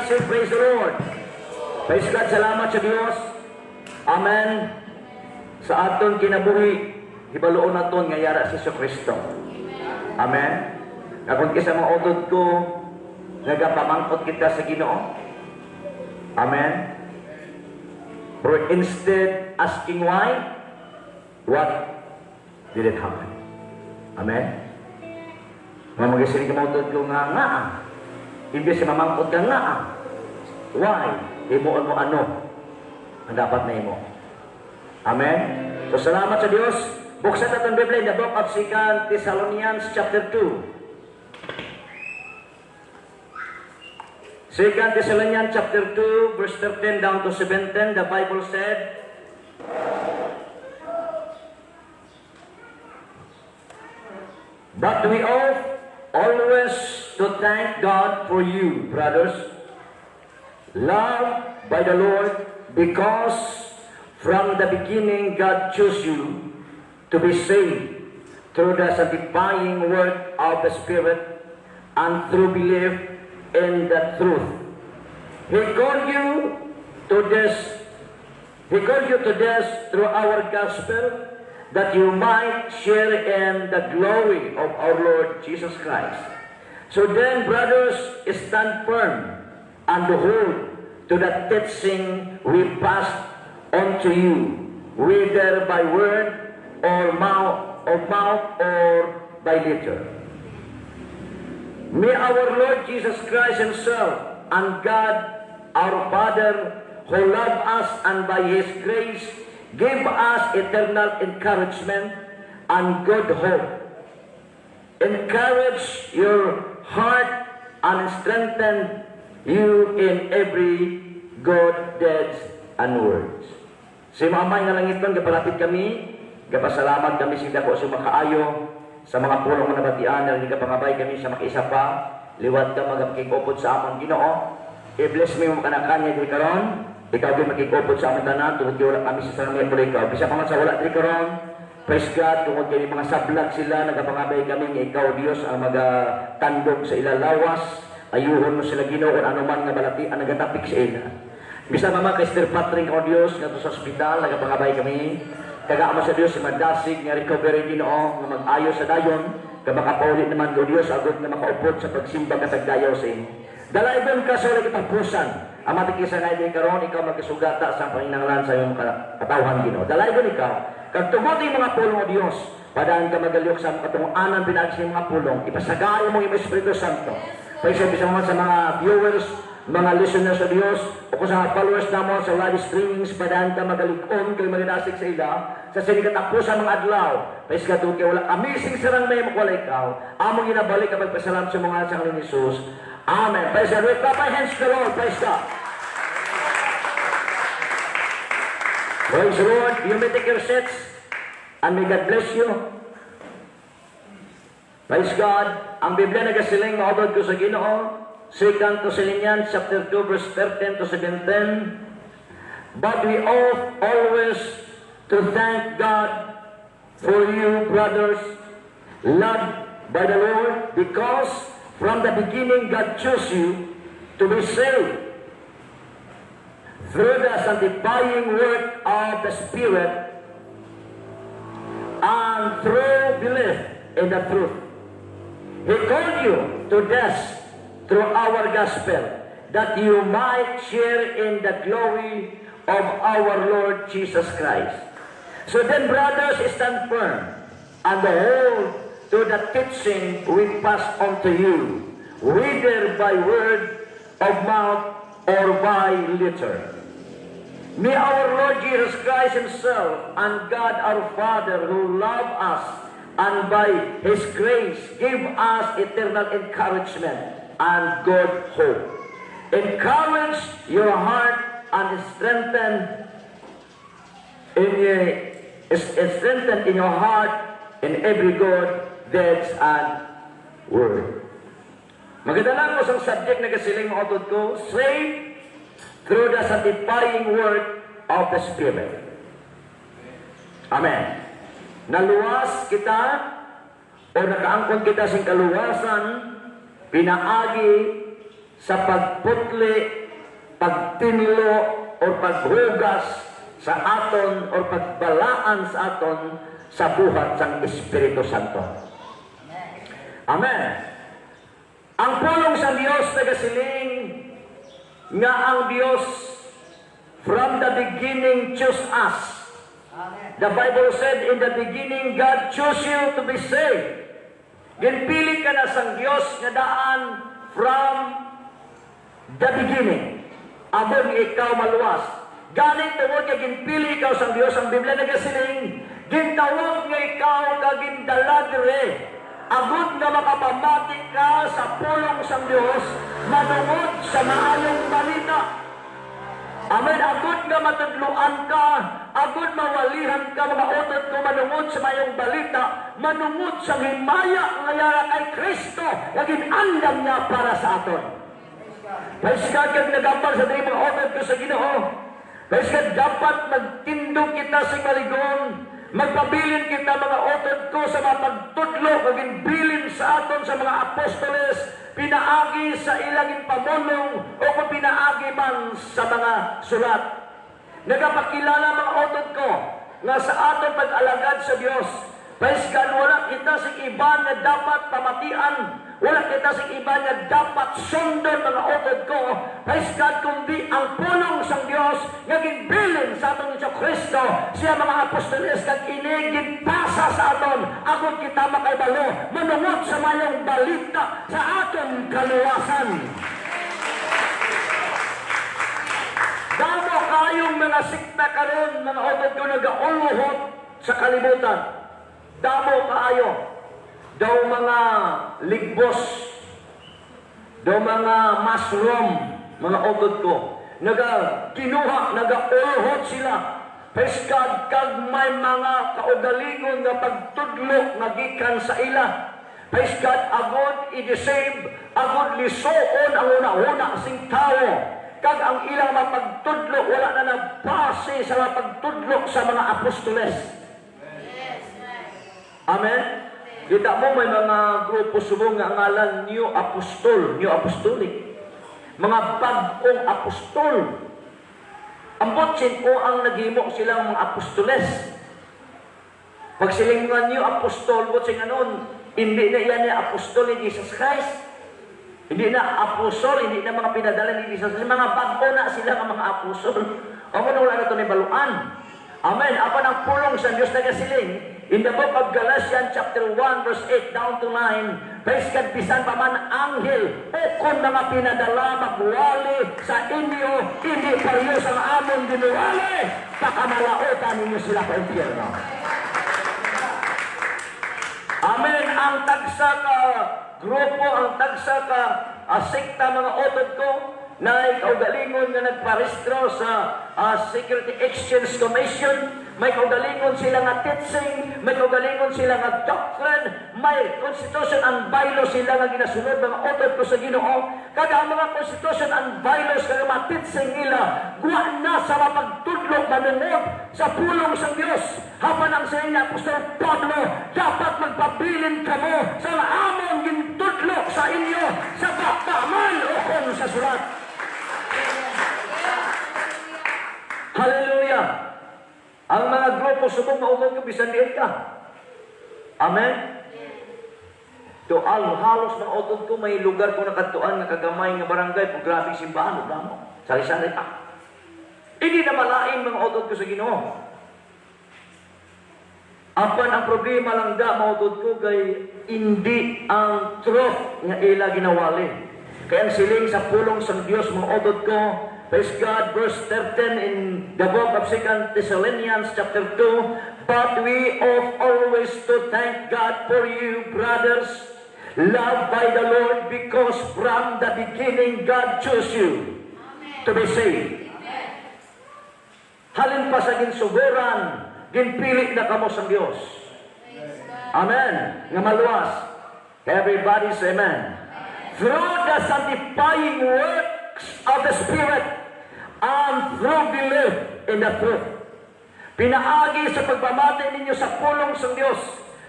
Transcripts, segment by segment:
say praise the Lord. Praise God, salamat sa Dios. Amen. Sa aton kinabuhi, hibaluon naton nga yara si Kristo. Amen. Kung kisa mga utod ko, nagapamangkot kita sa Ginoo. Amen. For instead asking why, what did it happen? Amen. Mga magasiling ka mga utod ko nga. Imbes sa mamangkot ka nga. Why? Imuon mo ano ang dapat na imo. Amen. So salamat sa Dios. Buksan natin Biblia in the book of 2 Thessalonians chapter 2. 2 Thessalonians chapter 2 verse 13 down to 17, the Bible said, "But we ought always to thank God for you, brothers, loved by the Lord, because from the beginning God chose you to be saved through the sanctifying work of the Spirit and through belief in the truth. He called you to this through our gospel, that you might share in the glory of our Lord Jesus Christ. So then, brothers, stand firm and hold to the teaching we passed on to you, whether by word or mouth or by letter. May our Lord Jesus Christ Himself and God our Father, who loved us and by His grace give us eternal encouragement and good hope, encourage your heart and strengthen you in every good deeds and words. Si Mamay nga langiton, kapalapit kami, kapasalamat kami sa dako sa makaayo, sa mga pulong na nabatian, na hindi kapangabay kami sa makiisa pa, liwat ka magkikupod sa amon Ginoo. I-bless mo yung kanakanya di karon, ikaw din magkikupod sa amon tanan, tungod wala kami sa sarang muli ikaw. Bisa pa man sa wala di karon, praise God, tungod kayo mga sablag sila, nagkapangabay kami, nga ikaw Dios ang magatandog sa ilalawas, ayuhon mo sila Ginoo, kung ano man nga balati ang nagatapik sa ila. Bisa mama kay Sir Patrick o Dios nga sa ospital, nagapangabay kami. Kagaama sa Dios si madasig nga recovery Ginoo nga mag-ayo sa dayon, ka makapaulit naman o Dios agud nga makaupod sa pagsimba ka sagdayaw sa imo. Dalaibon ka sa kitapusan. Ang matikisa nga di karon ikaw magkasugata sa panginahanglan sa imong katawhan Ginoo. Dalaibon ikaw kag tungod mga pulong o Dios, padaan ka magalyok sa katung-anan pinagi sa mga pulong, ipasagay mo imong Espiritu Santo. Paisa bisa mo sa mga viewers, mga listeners sa Dios, o kung sa mga followers naman sa live streamings, padaan ka magalikon, kayo maginasig sa ila, sa sinikatapusan mga adlaw, pais ka doon kayo, wala amazing sarang may makwala ikaw, among ginabalik kapag pasalam sa mga sang ni Jesus. Amen. Praise God. Lift up my hands to the Lord. Praise God. Praise the Lord. You may take your seats, and may God bless you. Praise God. Ang Biblia nagasiling, maudod ko sa Ginoo, 2 Thessalonians chapter 2 verse 13 to 17. But we ought always to thank God for you, brothers, loved by the Lord, because from the beginning God chose you to be saved through the sanctifying work of the Spirit and through belief in the truth. He called you to death through our gospel, that you might share in the glory of our Lord Jesus Christ. So then, brothers, stand firm and hold to the teaching we pass on to you, whether by word of mouth or by letter. May our Lord Jesus Christ Himself and God our Father, who love us and by His grace give us eternal encouragement and good hope, encourage your heart and strengthen in your heart in every good deeds and word. Maganda lang mo sa subject na kasiling mo otod ko, saved through the sanctifying work of the Spirit. Amen. Naluwas kita o nakaangkon kita sa kaluwasan, pinaagi sa pagputli pagtinlo o paghugas sa aton o pagbalaan sa aton sa buhat sang Espiritu Santo. Amen. Ang pulong sa Dios nagasiling nga ang Dios from the beginning chose us. The Bible said, in the beginning, God chose you to be saved. Ginpili ka na sang Diyos nga daan from the beginning. Amon ikaw maluwas. Ganit tungod ka ginpili ikaw sang Diyos. Ang Biblia nagasiling, gintawag nga ikaw kagindala dire. Agud nga makapamati ka sa pulong sang Diyos, manungod sa maayong balita. Amen. Agud nga matudluan ka, agud mawalihan ka, mga utot ko manungod sa mayong balita, manungod sa himaya ngayara kay Kristo, naging andam niya para sa aton. Paiskad kag nagambal sa diri mga utot ko sa Ginoo. Paiskad dapat magtindog kita sa maligon, magpabilin kita mga utot ko sa mga pagtudlo, kaging bilin sa aton sa mga apostoles, pinaagi sa ilangin pamulong o kung pinaagi man sa mga sulat. Nagapakilala mga otot ko nga sa aton pag-alagad sa Diyos. Paiskan, wala kita sa iba nga dapat pamatian, wala kita sa iba nga dapat sundon mga otot ko. Paiskan, kundi ang pulong sang Diyos nga ginbilin sa aton sa Kristo, siya mga apostoles kag inigin pasa sa aton, agad kita makaibalo, manungod sa mayong balita sa aton kaluwasan. Damo kayong mga sikta karon, mga otot ko nagauluhot sa kalibutan. Damo kaayo. Daw mga ligbos, daw mga mushroom, mga otot ko, kinuha, nagauluhot sila. Peskad kag may mga kaugalingon nga pagtudlo nga gikan sa ila. Peskad agod i-deceive, agod lisuon ang una-una sing tao. Kag ang ilang mapagtudlo, wala na nagbase sa mapagtudlo sa mga apostoles. Amen? Kita mo may mga grupo subong nga ngalan New Apostol, New Apostolic. Mga bagong apostol. Ang botsin ko ang naghimo silang mga apostoles. Pag silang mga New Apostol, botsin nga noon, hindi na yan ni apostol ni Jesus Christ. Hindi na apostol, hindi na mga pinadala ni Jesus. Mga bago na sila ang mga apostol. O mo na wala na ito ni baluan. Amen. Apan ang pulong sa Diyos na kasiling, in the book of Galatians chapter 1 verse 8 down to 9, Paiskad bisan pa man anghel, ukon mga pinadala magwali sa inyo, hindi pareho sa amon ginuwali, pakamalaotan ninyo sila sa impyerno. Amen. Ang tagsa ka grupo, ang tagsa ka sekta mga otod ko, na kaugalingon nga nagparehistro sa Security Exchange Commission, may kaugalingon sila nga teaching, may kaugalingon sila nga doctrine, may constitution and bylaws sila nga ginasunod mga otod ko sa Ginoo. Kada ang mga constitution and bylaws nga mga teaching nila, guwa na sa mapagtudlo manunod sa pulong sa Diyos. Hapan ang sa inyo, Apostol Pablo, dapat magpabilin kamo sa amon gintudlo sa inyo, sa baktaman o kung sa sulat. Hallelujah! Ang mga grupo subong maunod ko, bisan diyan ka. Amen? To halos mga otod ko, may lugar ko nakatuan, nakagamay nga barangay, po grabe simbahan, mo. Sari-sari ka. Hindi na malain mga otod ko sa Ginoo. Apan ang problema lang da, mga otod ko, kay hindi ang truth nga ila ginawali. Kaya ang siling sa pulong sa Diyos, mga otod ko, praise God, verse 13 in the book of 2 Thessalonians chapter 2, but we ought always to thank God for you, brothers, loved by the Lord, because from the beginning God chose you to be saved. Halin pa sa ginsuguran, ginpili na kamo sa Diyos. Amen. Nga maluwas. Everybody say amen. Through the sanctifying works of the Spirit and through belief in the truth. Pinaagi sa pagpamati ninyo sa pulong sa Diyos,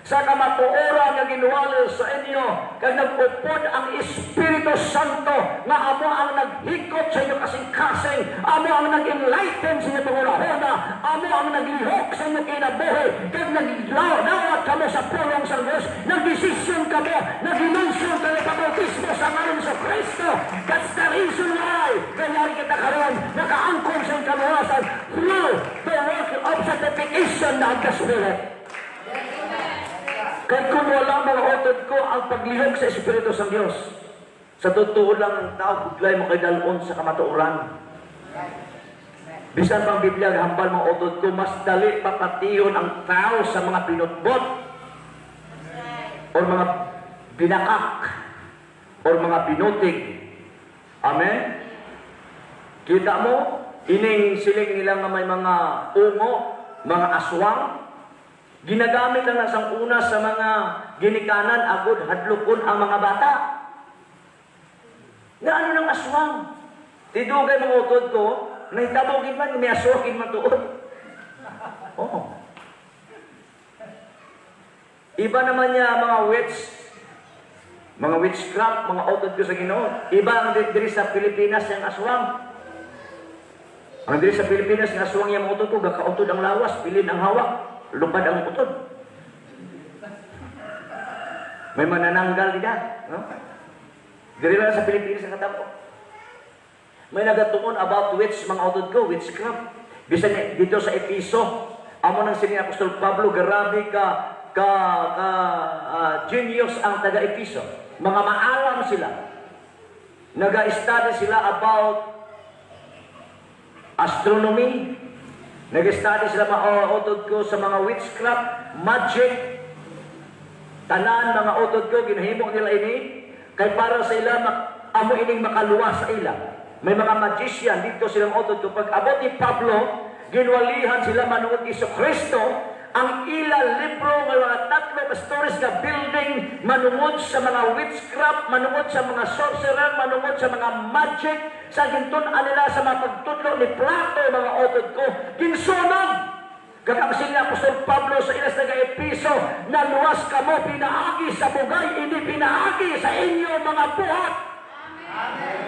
sa kamatuoran nga ginuwalo sa inyo, kag nag-upod ang Espiritu Santo nga amo ang naghikot sa inyo kasing-kasing, amo ang nag-enlighten sa inyo pangulahuna, amo ang naglihok sa inyo kinabuhi, kag naglawat kamo sa pulong sa Diyos, nagdesisyon kamo, nag-imansyon kamo pabautismo sa ngalan sa Kristo. That's the reason why kanyari kita karon nakaangkon sa kaluwasan through the work of sanctification of the Spirit. Kaya kung wala mga utod ko ang paglihok sa Espiritu sa Diyos, sa totoo lang ang tao, buglay mo kay dalon sa kamatuoran. Bisan pang Biblia, hambal mga utod ko, mas dali papatiyon ang tao sa mga pinutbot, o mga binakak, o mga binutig. Amen? Kita mo, ining siling nila nga may mga ungo, mga aswang, ginagamit lang sa una sa mga ginikanan, agod, hadlokon ang mga bata. Nga ano ng aswang? Tidugay mga utod ko, nahitabogin man, may aswangin man tuod. Oh. Iba naman niya mga witchcraft, mga utod ko sa Ginoo. Iba ang diri sa Pilipinas yung aswang. Ang diri sa Pilipinas, yung aswang yung mga utod ko, gakautod ang lawas, pilin ang hawak. Lupad ang utod. May manananggal nila. No? Diri lang sa Pilipinas ang katapo. May nagatuon about mga utod ko, witchcraft. Bisan dito sa Episo, amo nang sini Apostol Pablo, grabe genius ang taga-Episo. Mga maalam sila. Naga-study sila about astronomy. Nag-study sila utod ko sa mga witchcraft, magic, tanan mga utod ko, ginahimo nila ini, kay para sa ila, amo ining makaluwas sa ila. May mga magician, dito silang utod ko. Pag abot ni Pablo, ginwalihan sila manuot Iso Kristo, ang ila libro, ng mga tatlo na stories na building, manungod sa mga witchcraft, manungod sa mga sorcerer, manungod sa mga magic, sa gintunan nila sa mga pagtudlo ni Plato, mga utod ko, ginsunog. Kakamasin niya Apostol Pablo sa ilas na Episo, na luwas kamo, pinaagi sa bugay, hindi pinaagi sa inyo mga buhat. Amen.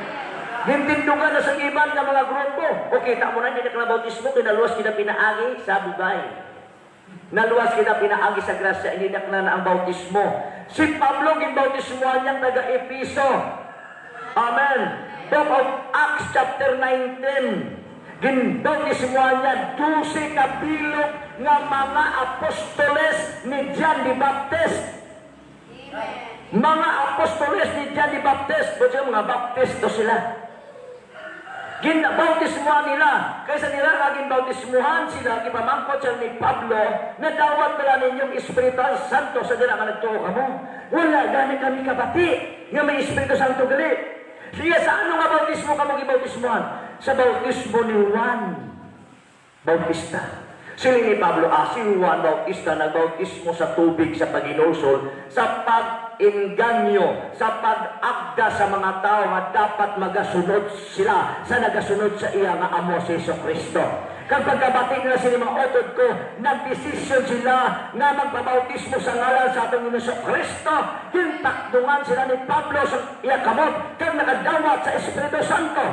Hintindugan na sa iban ng mga grupo. Okay, tamo na hindi na bautismo, kinaluwas kita pinaagi sa bugay. Naluwas kita pinaagi sa grasya, hindi na ang bautismo. Si Pablo, ginbautismoan niyang taga-Episo. Amen. Book of Acts chapter 19. Ginbautismoan niya 12 kabilog nga mga apostoles ni John the Baptist. Mga apostoles ni John the Baptist. Buti mga baptisto sila. Ginbautismuhan nila. Kaysa nila naging bautismuhan sila, ipamangkot siya ni Pablo, na dawat pala ninyong Espiritu Santo sa dila nga nagtuo ka mo. Wala, gani kami kabati nga may Espiritu Santo gali. Siya sa ano nga bautismo ka mong ibautismuhan? Sa bautismo ni Juan Bautista. Sila ni Pablo, si Juan Bautista nagbautismo sa tubig sa paginusol, sa pag-inganyo, sa pag-agda sa mga tao nga dapat magasunod sila sa nagasunod sa iya nga amo si Jesucristo. Kapag kabati nila sila mga utod ko, nagdesisyon sila na magpabautismo sa ngalan sa atong Jesucristo. Yung takdungan sila ni Pablo sa iya kamot, kag nakadawat sa Espiritu Santo.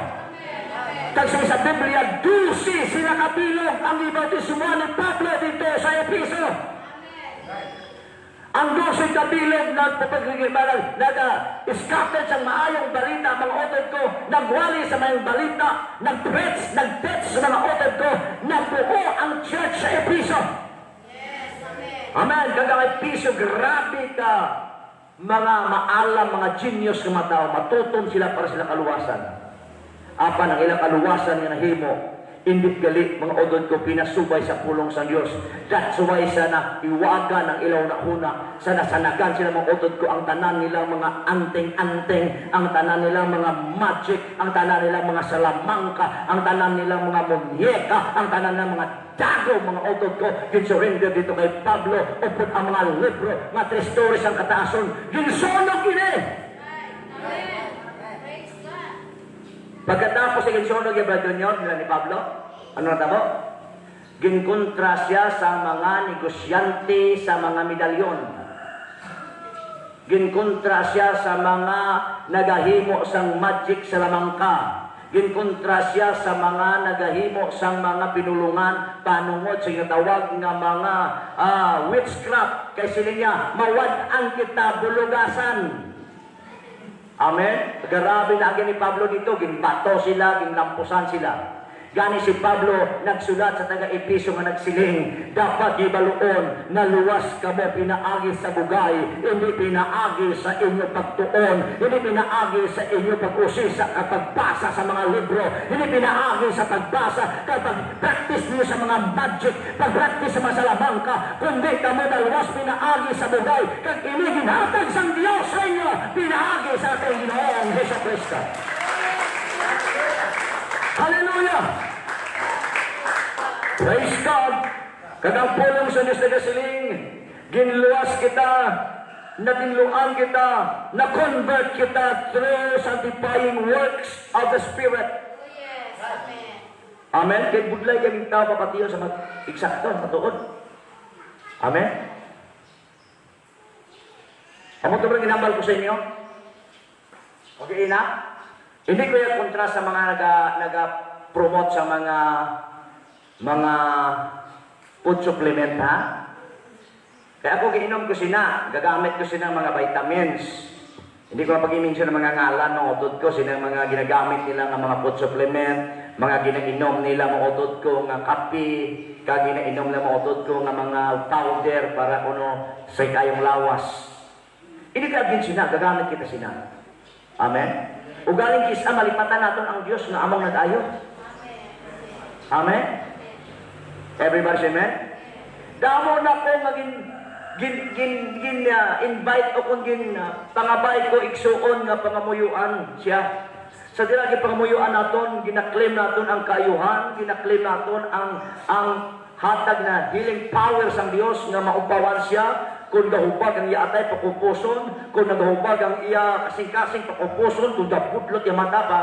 Kasi sa Biblia, 12 sila kabilog ang ibautismuhan ni Pablo dito sa Episo. Ang 12 kabilog nagpapagrigibalan, nag-scatter sa maayong balita, mga utod ko, nagwali sa mayong balita, nag-preach sa mga utod ko, nabuo ang church sa Episo. Amen. Kagang Episo, grabe ka, mga maalam, mga genius ng mga tao, matutom sila para sila kaluwasan. Apan ang ilang kaluwasan nga nahimo, indit gali mga udod ko pinasubay sa pulong sa Dios. That's why sana iwagan ang ilaw na una, sana sanagan sila mga udod ko ang tanan nilang mga anteng-anteng, ang tanan nilang mga magic, ang tanan nilang mga salamangka, ang tanan nilang mga munyeka, ang tanan nilang mga dago, mga udod ko, ginsurrender dito kay Pablo, upod ang mga libro, mga 3 stories ang kataason, ginsunog ini. Pagkatapos sa ginsunog yung Brad Junior nila ni Pablo, ano na tamo? ginkontra siya sa mga negosyante sa mga medalyon. Ginkontra siya sa mga nagahimo sang magic sa lamangka. Ginkontra siya sa mga nagahimo sang mga pinulungan panungod sa tawag nga mga witchcraft. Kay sila niya, mawad-an kita bulugasan. Amen? Grabe na agad ni Pablo dito, ginbato sila, ginlampusan sila. Gani si Pablo nagsulat sa taga-Epeso nga nagsiling, dapat ibaluon na luwas kamo pinaagi sa bugay, hindi pinaagi sa inyo pagtuon, hindi pinaagi sa inyo pag-usisa kapag basa sa mga libro, hindi pinaagi sa pagbasa kapag practice niyo sa mga magic, pag-practice sa masalamangka, kundi kamo na luwas pinaagi sa bugay, kag iniginhatag sang Diyos sa inyo, pinaagi sa ating Ginoong Jesucristo. Hallelujah! Praise God! Kadang pulong sa Diyos na gasiling, ginluwas kita, natinluan kita, na-convert kita through sanctifying works of the Spirit. Yes, amen. Amen? Kaya budlay kami tao papatiyo sa eksakto, matuod. Amen? Amo ito ba ginambal ko sa inyo? Okay na? Hindi ko yung kontra sa mga naga-promote sa mga food supplement, ha? Kaya ako giinom ko sina, gagamit ko sina mga vitamins. Hindi ko mapag-i-mention ng mga ngalan ng utod ko, sina mga ginagamit nila ng mga food supplement, mga ginainom nila mga utod ko nga kape, ginainom nila mga utod ko nga mga powder para kuno sa kayong lawas. Hindi ka din sina, gagamit kita sina. Amen? Ugaling kisa, malipatan natin ang Diyos na amang nag-ayo. Amen? Everybody say amen? Damo na ko invite o kung pangabay ko igsuon nga pangamuyuan siya. Sa dilagi pangamuyuan naton, ginaklaim naton ang kaayuhan, ginaklaim naton ang hatag na healing power sang Dios nga maupawan siya. Kung nahubag ang iya atay pakupuson, kung nahubag ang iya kasing-kasing pakupuson, kung napudlot yung mata pa,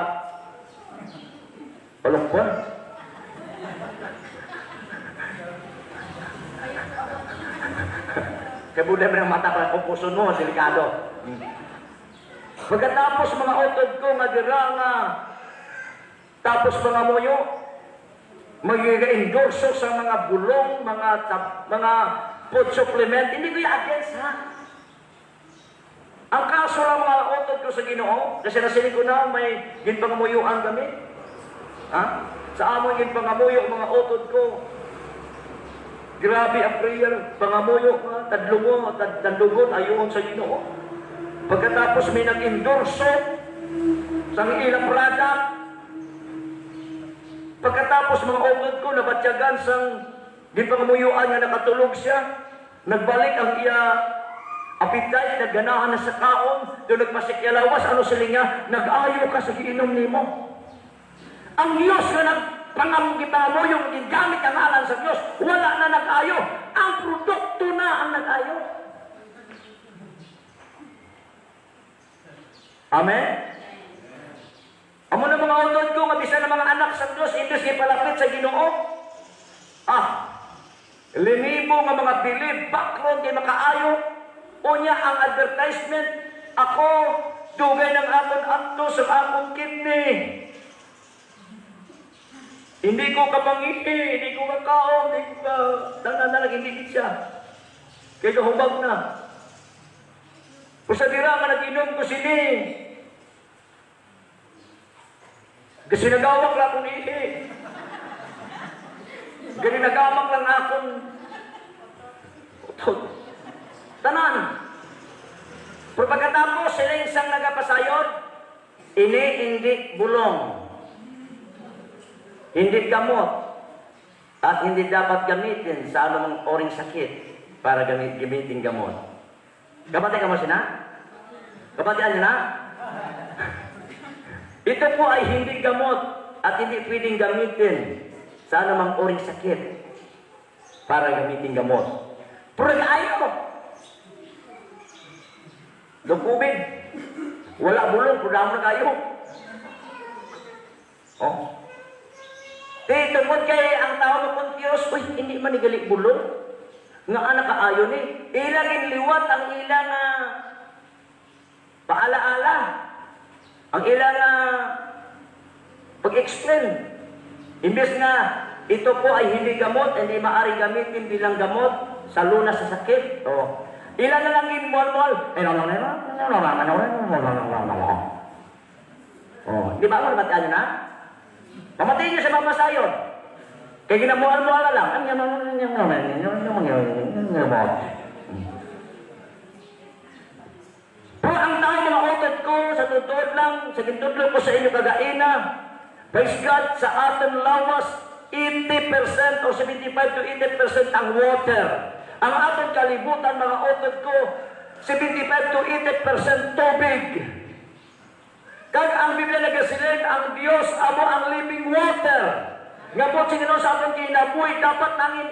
palungkon. Kaya bulan mo ng mata pa pakupuson mo, delikado. Pagkatapos mga utod ko, nga tapos mga muyo, mag-endorso sa mga bulong, mga food supplement, hindi ko yung against, ha? Ang kaso lang mga utod ko sa Ginoo, kasi nasinig ko na may ginpangamuyuan kami. Ha? Sa amon ginpangamuyo mga utod ko. Grabe ang prayer, pangamuyo ka, tadlugon, ayon sa Ginoo. Pagkatapos may nag-endorso sa ilang product, pagkatapos mga utod ko, nabatyagan sang ginpangamuyuan nga nakatulog siya, nagbalik ang iya appetite, nagganahan na sa kaon, doon nagpasikyalawas, ano sila nga, nag-ayo ka sa giinom nimo. Ang Diyos na nagpangamgita mo, yung gigamit ang ngalan sa Diyos, wala na nag-ayo. Ang produkto na ang nag-ayo. Amen? Amo na mga utod ko, mabisa na mga anak sa Diyos, indus kay palapit sa Ginoo. Linibo nga mga bilib, background kay makaayo. O niya ang advertisement, ako, dugay ng akong anto sa akong kidney. Hindi ko kapangihi, hindi ko kakaon, hindi ko ka, tanan na nag-indikit siya. Kaya kahubag na. Kung sa dira nga nag-inom ko sini, kasi nagawak lang akong ihi. Gani nagamak lang akong utod. Tanan. Pero pagkatapos, sila isang nagapasayod, hindi bulong. Hindi gamot. At hindi dapat gamitin sa anumang oring sakit para gamitin gamot. Kapatid ka mo sina? Kapatian niyo na? Ito po ay hindi gamot at hindi pwedeng gamitin sa anumang oring sakit para gamitin gamot. Pero ayaw. Lukubid. Wala bulong, pero na kayo. Oh. Tungkol kay ang tao na confused, uy, manigali bulong. Nga anak kaayo ni. Ilang inliwat ang ilang paalaala. Ang ilang pag-explain. Imbes nga, ito po ay hindi gamot, hindi maaaring gamitin bilang gamot sa lunas sa sakit. O, ilan na lang inmol-mol. Oh, di ba ako nabataan nyo na? Pamatiin nyo sa mga masayon. Kaya ginamual-mual na lang. Pero ang tayo mga utod ko, sa tutod lang, sa gintudlo ko sa inyo kagaina, praise God, sa ating lawas, 80% o 75 to 80% ang water. Ang atong kalibutan, mga utod ko, 75 to 80% tubig. Kag ang Biblia nagasilid, ang Dios amo ang living water. Nga po sinino sa atong kinabuhi, dapat nangin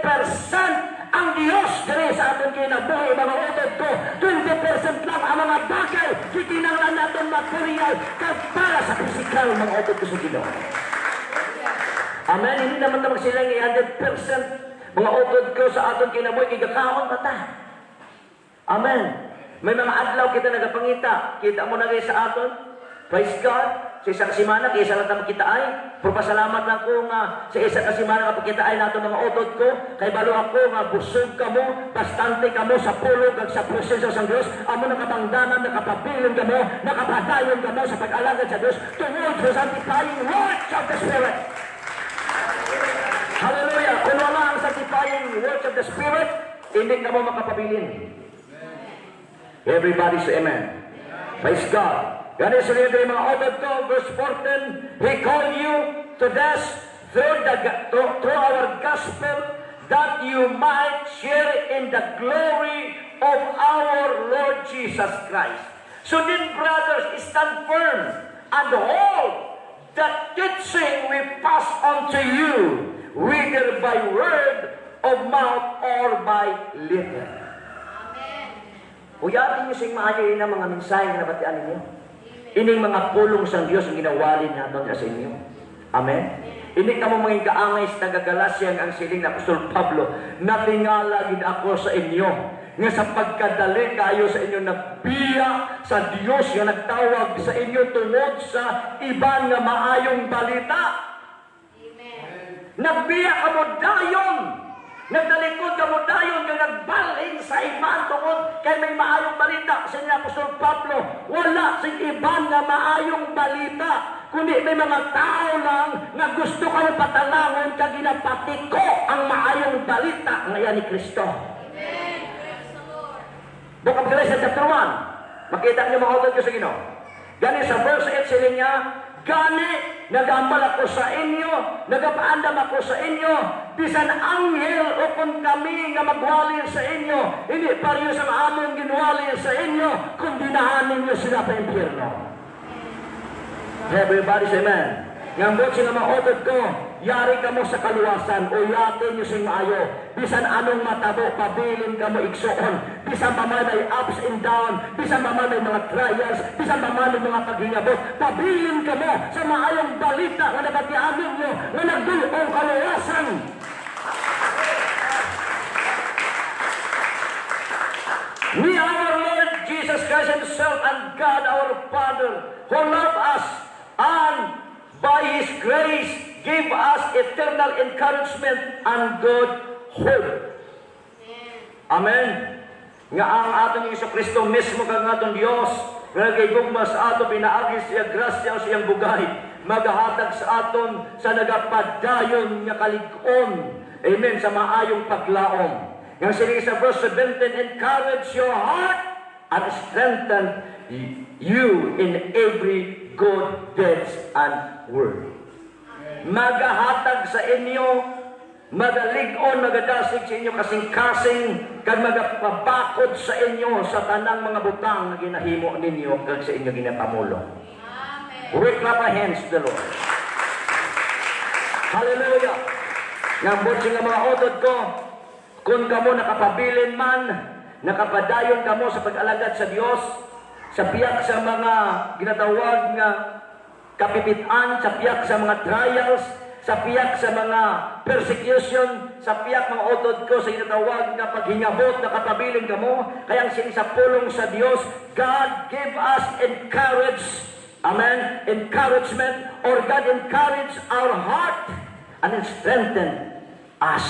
80% ang Dios diri sa atong kinabuhi, mga utod ko. 20% lang ang mga bagay, kikinanglan natin material, kag para sa physical, mga utod ko sa Ginoo. Amen. Hindi naman na magsilang 100% mga utod ko sa atong kinabuhi, kigakaon pa ta. Amen. May mga adlaw kita nagapangita. Kita mo na kayo sa aton. Praise God. Sa isang simana, kaya isa lang tayo kita ay. Pagpasalamat lang ko nga sa isang kasimana kapag kita ay nato mga utod ko. Kay balo ako nga busog ka mo, bastante ka mo sa pulog at sa presensya sa Diyos. Amo nakabangdanan, nakapabilin ka mo, nakapadayon ka mo sa pag-alagad sa Diyos tungod sa sanctifying works of the Spirit. Hallelujah! Kung wala ang sanctifying works of the Spirit, hindi ka mo makapabilin. Everybody say amen. Praise God. God is ready, mga utod ko, verse 14, He called you to this through our gospel that you might share in the glory of our Lord Jesus Christ. So then, brothers, stand firm and hold the teaching we pass on to you, whether by word of mouth or by letter. Uyatin niyo sing maayo na mga mensahe na nabatian ninyo. Ining mga pulong sa Diyos ang ginawalin natin sa inyo. Amen? Hindi ka mo maging kaangay sa taga-Galasya ang siling na Apostol Pablo, natingala gid ako sa inyo, nga sa pagkadali kayo sa inyo nagbiya sa Diyos nga nagtawag sa inyo tungod sa iban nga maayong balita. Amen. Nagbiya ka mo dayon. Nagdalikod ka mo dayon nga nagbalhin sa iban tungod kay may maayong balita. Sa niya Apostol Pablo, wala sing iban nga maayong balita, kundi may mga tao lang na gusto ka mo patalangon kag ginapati ko ang maayong balita ngayon ni Kristo. Amen. Praise the Lord. Book of Galatians chapter 1. Makita niyo mga utod ko sa Ginoo. Gani sa verse 8 sila niya, gani nagambal ako sa inyo, nagapaandam ako sa inyo, bisan anghel o kung kami nga magwali sa inyo, hindi pareho sa among ginwali sa inyo, kung dinahanin niyo sila pa impyerno. Everybody say amen. Ngambot sila mga utod ko, yari ka mo sa kaluwasan, o yatin nyo sing maayo. Bisan anong matabo, pabilin ka mo igsoon. Bisan pa man may ups and down, bisan pa man may mga trials, bisan pa man may mga paghingabot, pabilin ka mo sa maayong balita na nagatiamin nyo, na nagdulong kaluwasan. We our Lord Jesus Christ Himself and God our Father, who love us and by His grace, give us eternal encouragement and good hope. Amen. Nga ang ating Iso Kristo mismo kang atong Diyos, nga nagigugmas ato, pinaagi siya grasya o siyang bugay, magahatag sa aton sa nagapadayon nga kalig-on. Amen. Sa maayong paglaom. Nga sila sa verse 17, encourage your heart and strengthen you in every good deeds and word. Magahatag sa inyo, magalig-on, magadasig sa inyo kasing-kasing, kag magapabakod sa inyo sa tanang mga butang na ginahimo ninyo kag sa inyo ginapamulong. Amen. We clap our hands to the Lord. Hallelujah. Ngambot siya mga utod ko, kung kamo nakapabilin man, nakapadayon kamo sa pag-alagad sa Dios, sa piyak sa mga ginatawag nga kapipitan, sa piyak sa mga trials, sa piyak sa mga persecution, sa piyak mga utod ko sa inatawag na paghingabot na kapabiling kamo, kaya ang sinisapulong sa Dios, God give us encourage, amen, encouragement, or God encourage our heart and strengthen us.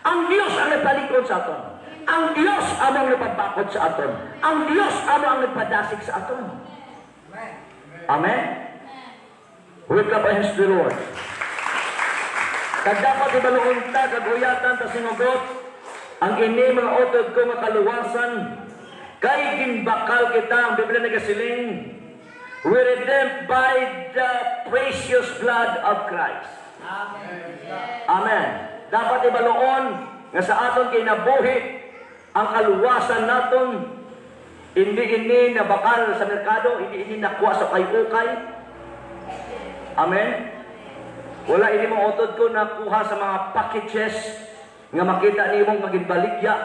Ang Dios ang nagpalikod sa aton. Ang Dios ang nagpabakod sa aton. Ang Dios ang nagpadasig sa aton. Amen? We clap our hands to the Lord. Kag dapat ibaluon ta, kaguyatan ta sinugot, ang ini mga utod ko nga kaluwasan, kay ginbakal kita, ang Biblia nagasiling, we redeemed by the precious blood of Christ. Amen. Dapat ibaluon nga sa aton kinabuhi ang kaluwasan naton, hindi ini nabakal sa merkado, hindi ini nakuha sa kay-ukay. Amen. Wala ini mga utod ko nakuha sa mga packages nga makita niyo mong maging baligya.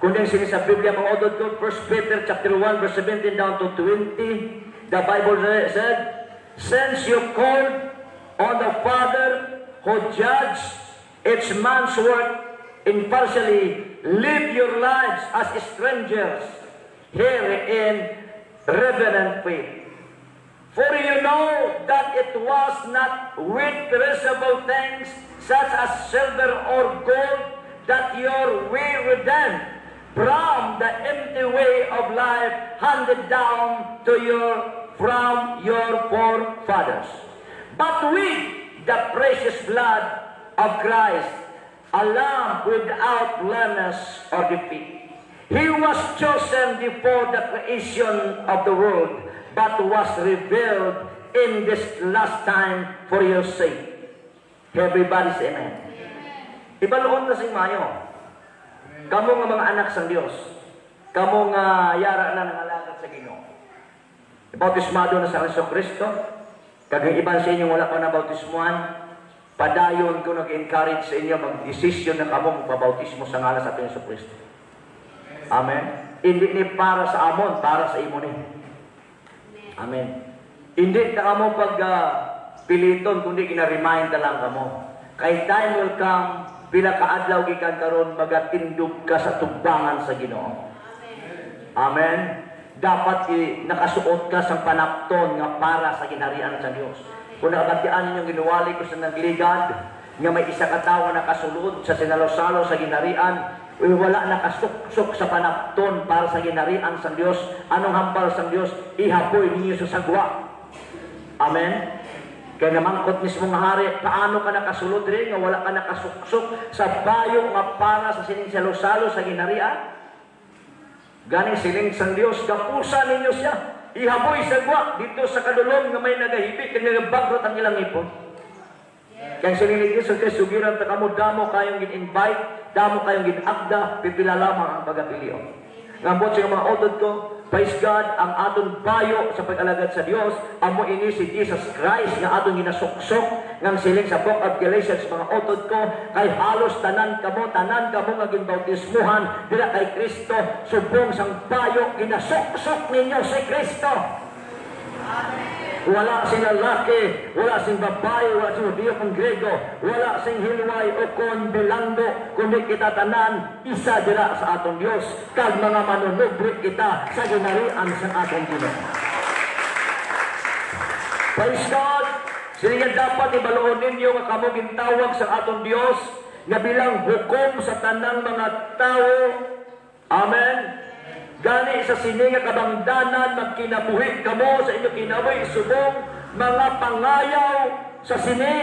Kundi ang sa Biblia mga utod ko, 1 Peter chapter 1 verse 17 down to 20, the Bible said, since you called on the Father who judged each man's work impartially, live your lives as strangers here in reverent faith. For you know that it was not with perishable things such as silver or gold that you were redeemed from the empty way of life handed down to you from your forefathers, but with the precious blood of Christ, a lamb without blemish or defect. He was chosen before the creation of the world, but was revealed in this last time for your sake. Everybody say amen. Ibaluon na sing mayo. Kamo nga mga anak sa Dios. Kamo nga yara na nangalakad sa Ginoo. Bautismado na sa Kristo. Kag ang iban sa inyo wala pa na bautismuhan, padayon ko nag-encourage sa inyo mag-desisyon na kamo magpabautismo sa ngalan sa Kristo. Amen. Hindi ni para sa amon, para sa imo ni. Amen. Hindi na kamo piliton, kundi kina-remind na lang kamo. Kay time will come, pila kaadlaw gikan karon magatindog ka sa tubangan sa Ginoo. Amen. Dapat nakasuot ka sa panapton nga para sa ginharian sa Dios. Kung nakabatian ninyong ginuwali ko sa nagligad, nga may isa ka tawo nakasulod sa sinalo-salo sa ginharian, wala nakasuksok sa panapton para sa ginharian sa Dios. Anong hambal sa Dios? Ihapoy ninyo sa sagwa. Amen. Kaya namangkot mismo nga hari, paano ka nakasulod rin nga wala ka nakasuksok sa bayo nga para sa sinisalo-salo sa ginharian? Ganing siling sang Dios, kapusa ninyo siya. Ihaboy sagwa dito sa kadulong nga may nagahibik kag nagabagrot ang ilang ipon. Kaya siling ni Dios, kay sugiran ta kamo, damo kayong gin-invite, damo kayong gin-agda, pipila lamang ang pagapilio. Ngambot sa mga utod ko, praise God, ang aton bayo sa pag-alagad sa Dios, amo ini si Jesus Christ nga aton ginasuksok ngang siling sa Book of Galatians mga utod ko, kay halos tanan kamo nga ginbautismuhan dira kay Kristo, subong sang bayo ginasuksok ninyo si Kristo. Wala sing lalaki, wala sing babae, wala sing Judio kung Grego, wala sing hilway o kon bilanggo, kundi kita tanan isa dira sa atong Dios, kag mga manunubri kita sa ginharian sa atong Ginoo. Praise God. Sila dapat ibaluon ninyo nga kamo gintawag sa atong Dios nga bilang hukom sa tanang mga tao. Amen. Gani sa sininga kabangdanan magkinabuhi kamo sa inyo kinabuhi subong mga pangayaw sa sini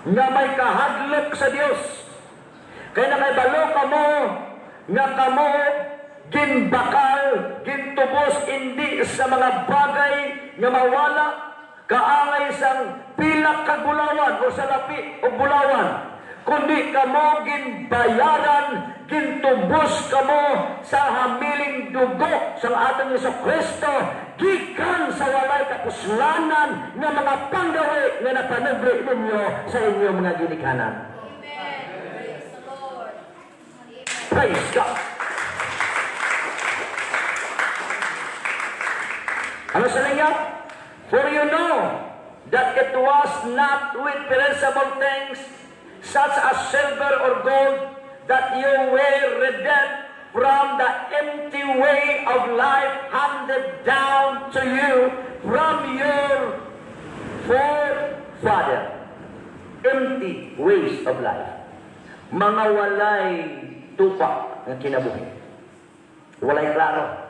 nga may kahadlok sa Dios. Kaya nakaibalo kamo nga kamo ginbakal, gintubos hindi sa mga bagay nga mawala, kaangay sang pilak kagulawan o sa lapi o bulawan, kundi kamo ginbayaran, gintubos kamo sa hamiling dugo sa atong Jesucristo, gikan sa walay kapuslanan nga mga panggawi nga napanubli ninyo sa inyong mga ginikanan. Amen. Praise the Lord. Amen. Praise God. Ano sa niya? For you know that it was not with perishable things, such as silver or gold, that you were redeemed from the empty way of life handed down to you from your forefather. Empty ways of life. Mga walay tupak ng kinabuhi. Walay klaro.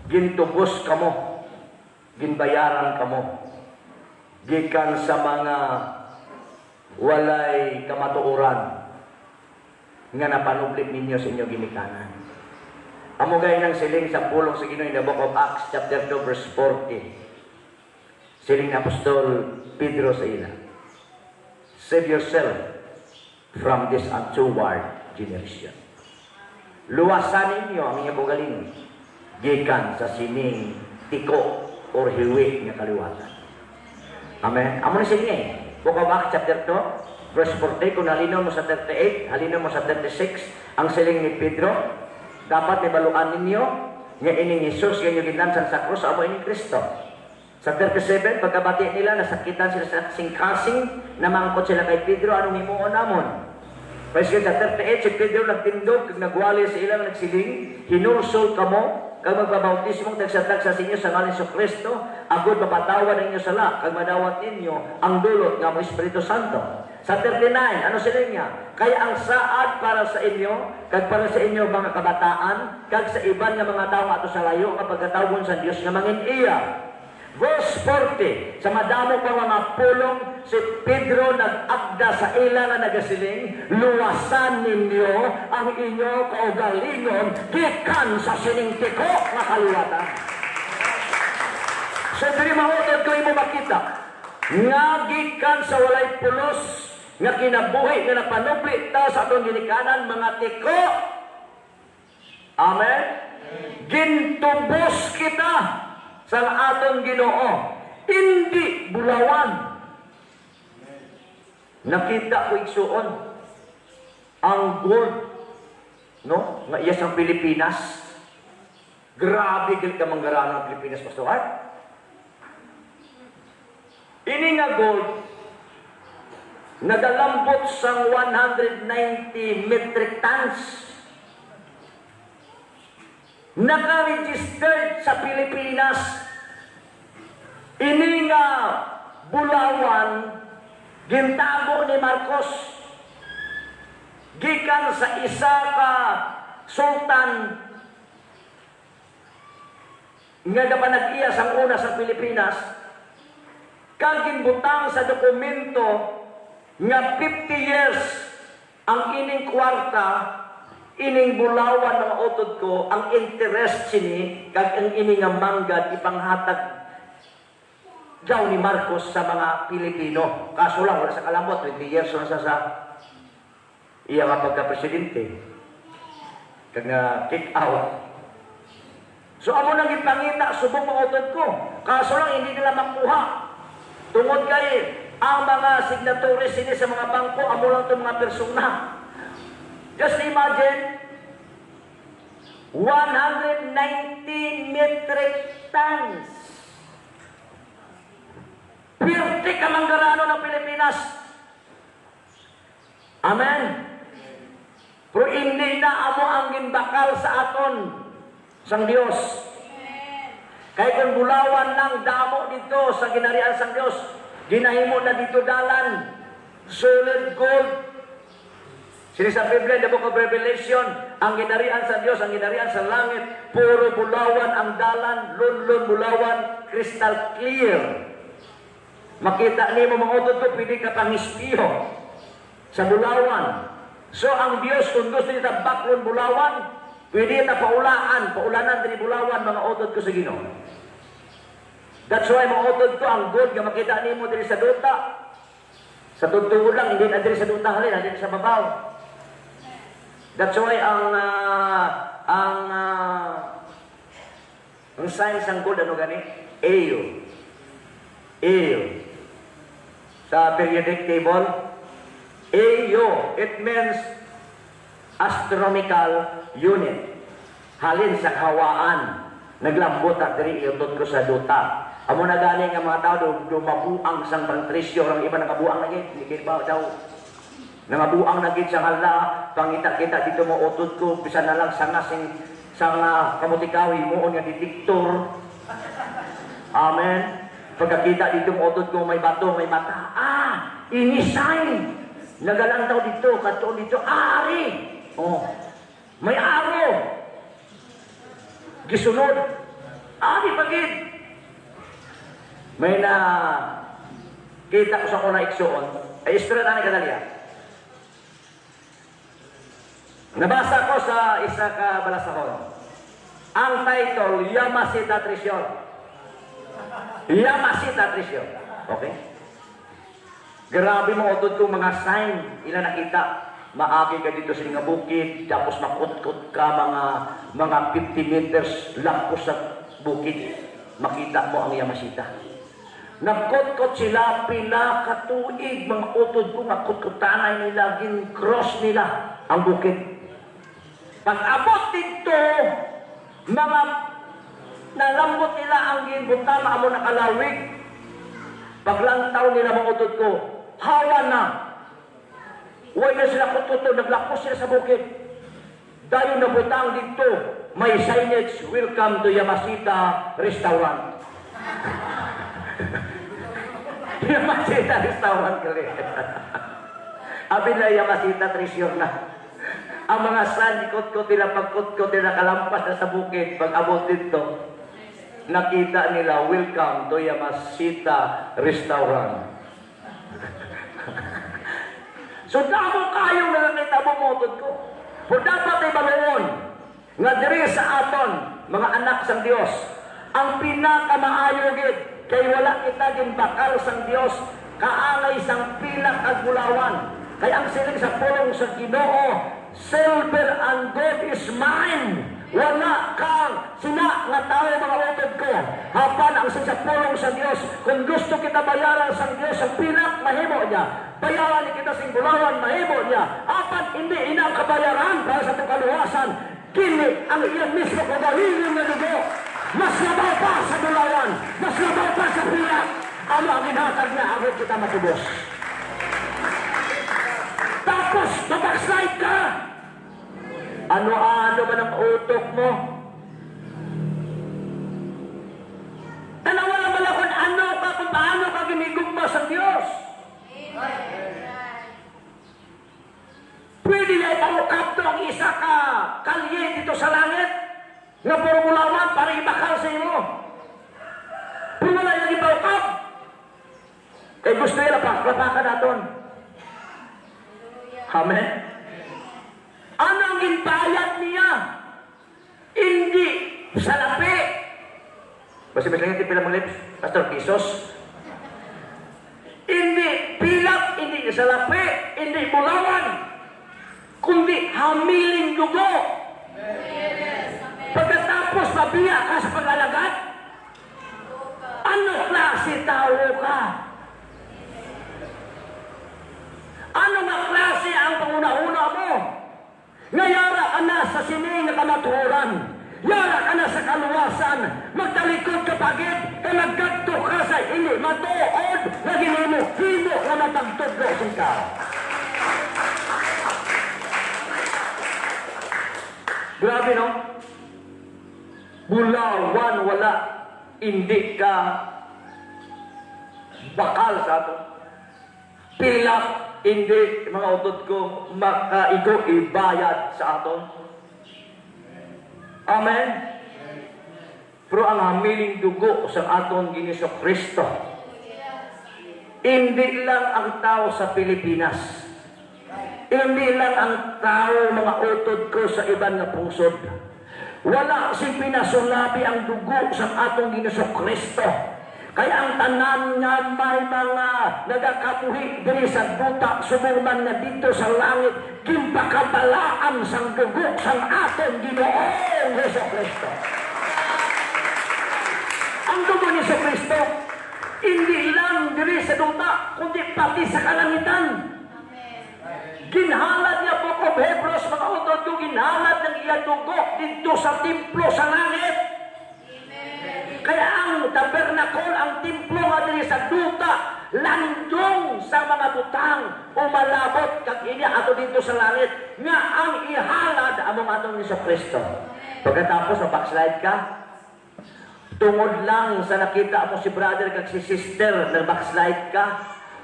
Gintubos kamo. Ginbayaran kamo. Gikan sa mga walay kamatuoran nga napanublik ninyo sa inyo ginikanan. Amo gay ng siling sa pulong sa Ginoo in the book of Acts chapter 2 verse 40. Siling ni Apostol Pedro sa ila. Save yourself from this untoward generation. Luwasan ninyo ang inyong bugaling gikan sa sining tiko or hiwi nga kaliwatan. Amen. Amo ni sige. Book of Acts chapter 2 verse 40, kung halinaw mo sa 38, halinaw mo sa 36, ang siling ni Pedro, dapat ibaluan ninyo nga ining Jesus nga yung ginlansan sa krus, amo ining Kristo. Sa 37, pagkabati nila, nasakitan sila sa kasing-kasing, namangkot sila kay Pedro, anong himuon namon? Kasi sa 38, si Pedro nagtindog, kag nagwali sa ilang nagsiling, hinulsol kamo, kag magbabautismong tagsatag sa inyo sa ngalan sa Kristo, agud mapatawan ninyo sala, kag madawat ninyo ang dulot nga mo Espiritu Santo. Sa 39, ano sila niya? Kaya ang saad para sa inyo, kag para sa inyo mga kabataan, kag sa iban nga mga tao ato sa layo, kapag katawon sa Dios nga mangin iya. Verse 40, sa madamo pa mga pulong, si Pedro nag-agda sa ila nga nagasiling, luwasan ninyo ang inyo kaugalingon, gikan sa siningtiko nga kaliwatan. So, dili mahutod ko mo makita, nga gikan sa walay pulos, nga kinabuhi, nga napanubli ta sa atong ginikanan, mga tiko. Amen? Gintubos kita sa atong Ginoo, hindi bulawan. Nakita ko igsuon ang gold, no? Nga iya sa Pilipinas. Grabe galit ka manggarana ng Pilipinas, Pastor Art. Ini nga gold, nagalambot sa 190 metric tons. Naka-registered sa Pilipinas. Ini nga bulawan, gintago ni Marcos. Gikan sa isa ka sultan nga napanag-iya sa una sa Pilipinas, kag ginbutang sa dokumento nga 50 years ang ining kwarta, ining bulawan ng utod ko, ang interest sini, kag ang ining nga manggad ipanghatag daw ni Marcos sa mga Pilipino. Kaso lang, wala sa kalambot, 20 years na sa iya nga pagka-presidente. Kag na kick out. So, amo nang ipangita, subong mga utod ko. Kaso lang, hindi nila makuha. Tungod kay ang mga signatories sini sa mga bangko, amo lang itong mga persona. Just imagine, 190 metric tons. Pirti ka manggarano ng Pilipinas. Amen. Pero hindi na amo ang ginbakal sa aton sang Dios. Kaya kung bulawan ng damo dito sa ginarian sang Dios, ginahimo na dito dalan, solid gold. Sini sa Biblia, the book of Revelation, ang ginarian sa Diyos, ang ginarian sa langit, puro bulawan ang dalan, lunlun bulawan, crystal clear. Makita niyo mga utod ko, pwede ka pang ispiyo sa bulawan. So ang Diyos, kung gusto niya baklon bulawan, pwede na paulanan din bulawan, mga utod ko sa Ginoo. That's why mga utod ko, ang gold, nga makita niyo mo din sa duta. Sa tugtugod lang, hindi na din sa duta halin, hindi sa babaw. That's why ang science ng gold, ano gani? AU. Sa periodic table, AU, it means astronomical unit. Halin sa kawaan, naglambot at diri iutod ko sa duta. Amo na gani nga mga tao do mabuang sang pantrisyo ang iba nakabuang na gid, hindi ba daw. Nangabuang na gid sang hala, pangita-kita dito mo utod ko bisan na lang sang kamutikawi mo nga detektor. Amen. Pagkakita dito mo utod ko may bato, may mata. Ini-sign. Nagalantaw dito, kadto dito, ari. Oh. May aro. Gisunod. Ari pagid. May na kita ko sa kuna iksoon. Ay istorya na ni kadaliya. Nabasa ko sa isa ka balasahon. Ang title, Yamasita Trisyon. Yamasita Trisyon. Okay? Grabe mo utod kong mga sign. Ilan nakita? Maagi ka dito sa nga bukid, tapos makutkot ka mga 50 meters lampos sa bukid. Makita mo ang Yamasita. Nagkutkot sila, pila katuig, mga utod ko, makutkutanay nila, gin-cross nila ang bukid. Pag-abot dito, mga nalambot nila ang ginbutama mo nakalawig. Paglantaw nila mga utod ko, hawa na. Huwag na sila kututo, naglakos sila sa bukid. Dahil nabutang dito, may signage, welcome to Yamasita Restaurant. Yamasita Restaurant kali. Abi na Yamasita Trisyon na. Ang mga sandikot-kot nila, pagkot-kot nila, kalampas na sa bukid, pag abot dito, nakita nila, welcome to Yamasita Restaurant. So, damo kayong nakakita mo motod ko. Kung dapat ay baluon, nga diri sa aton, mga anak sang Dios, ang pinakamaayogid, kay wala kita din bakal sang Dios, kaangay sang pinakagulawan. Kaya ang siling sa pulong sa Ginoo, silver and gold is mine. Wala kang sina nga tao mga utod ko. Hapan ang sa pulong sa Dios. Kung gusto kita bayaran sa Dios ang pinak, mahimo niya. Bayaran ni kita sing bulawan, mahimo niya. Hapan hindi inang kabayaran para sa itong kaluwasan. Kini ang iyan mismo kagawin na dugo. Mas labaw pa sa bulawan. Mas labaw pa sa pinak. Ano ang inhatag niya agad kita matubos. Tapos, mabackslide ka. Ano-ano ba ng utok mo? Tanawa naman ako ano ka, kung paano ka ginigugma sa Diyos. Pwede na ipangukap to ang isa ka kalye dito sa langit nga puro bulawan para ibakal sa iyo. Pero wala yung ipangukap. Kaya gusto nila paklapakan natin. Amen. Ano ang ginbayad niya? Hindi sa lapi. Basta mas lang yung pila mga lips, Pastor Kisos. Hindi pilap, hindi sa lapi, hindi bulawan, kundi hamiling dugo. Pagkatapos mabiya ka sa pag-alagad, ano klase tao ka? Ano nga klase ang panguna-una mo? Ngayara ka na sa sining na kamaturan. Yara ka na sa kaluwasan. Magtalikod ka pagit. Kaya naggadto ka sa hindi matuod. Lagi mo, himo na matagtod ko ka. Grabe no? Bulawan wala. Hindi ka bakal sa ato. Pilak. Hindi, mga utod ko, makaigo ibayad sa aton. Amen? Pero ang hamiling dugo sa aton Giniso Kristo, hindi lang ang tao sa Pilipinas, hindi lang ang tao, mga utod ko, sa ibang nga pungsod. Wala si pinasulabi ang dugo sa atong Giniso Kristo. Kaya ang tanan nga may mga nagakapuhi diri sa buta sumuman na dito sa langit kimpakabalaan sang dugo sang aton Ginoong Hesus Kristo. Ang dugo ni Hesus Kristo hindi lang diri sa duta kundi pati sa kalangitan. Ginhalad niya po ko Hebrews mga utod ko, ginhalad ng iya dugo dito sa templo sa langit. Kaya ang ang tabernacle, ang templo nga diri sa duta, landong sa mga butang, umalabot kag inya ato dito sa langit, nga ang ihalad among atong Hesus Kristo. Pagkatapos backslide ka, tungod lang sa nakita mo si brother kag si sister na backslide ka,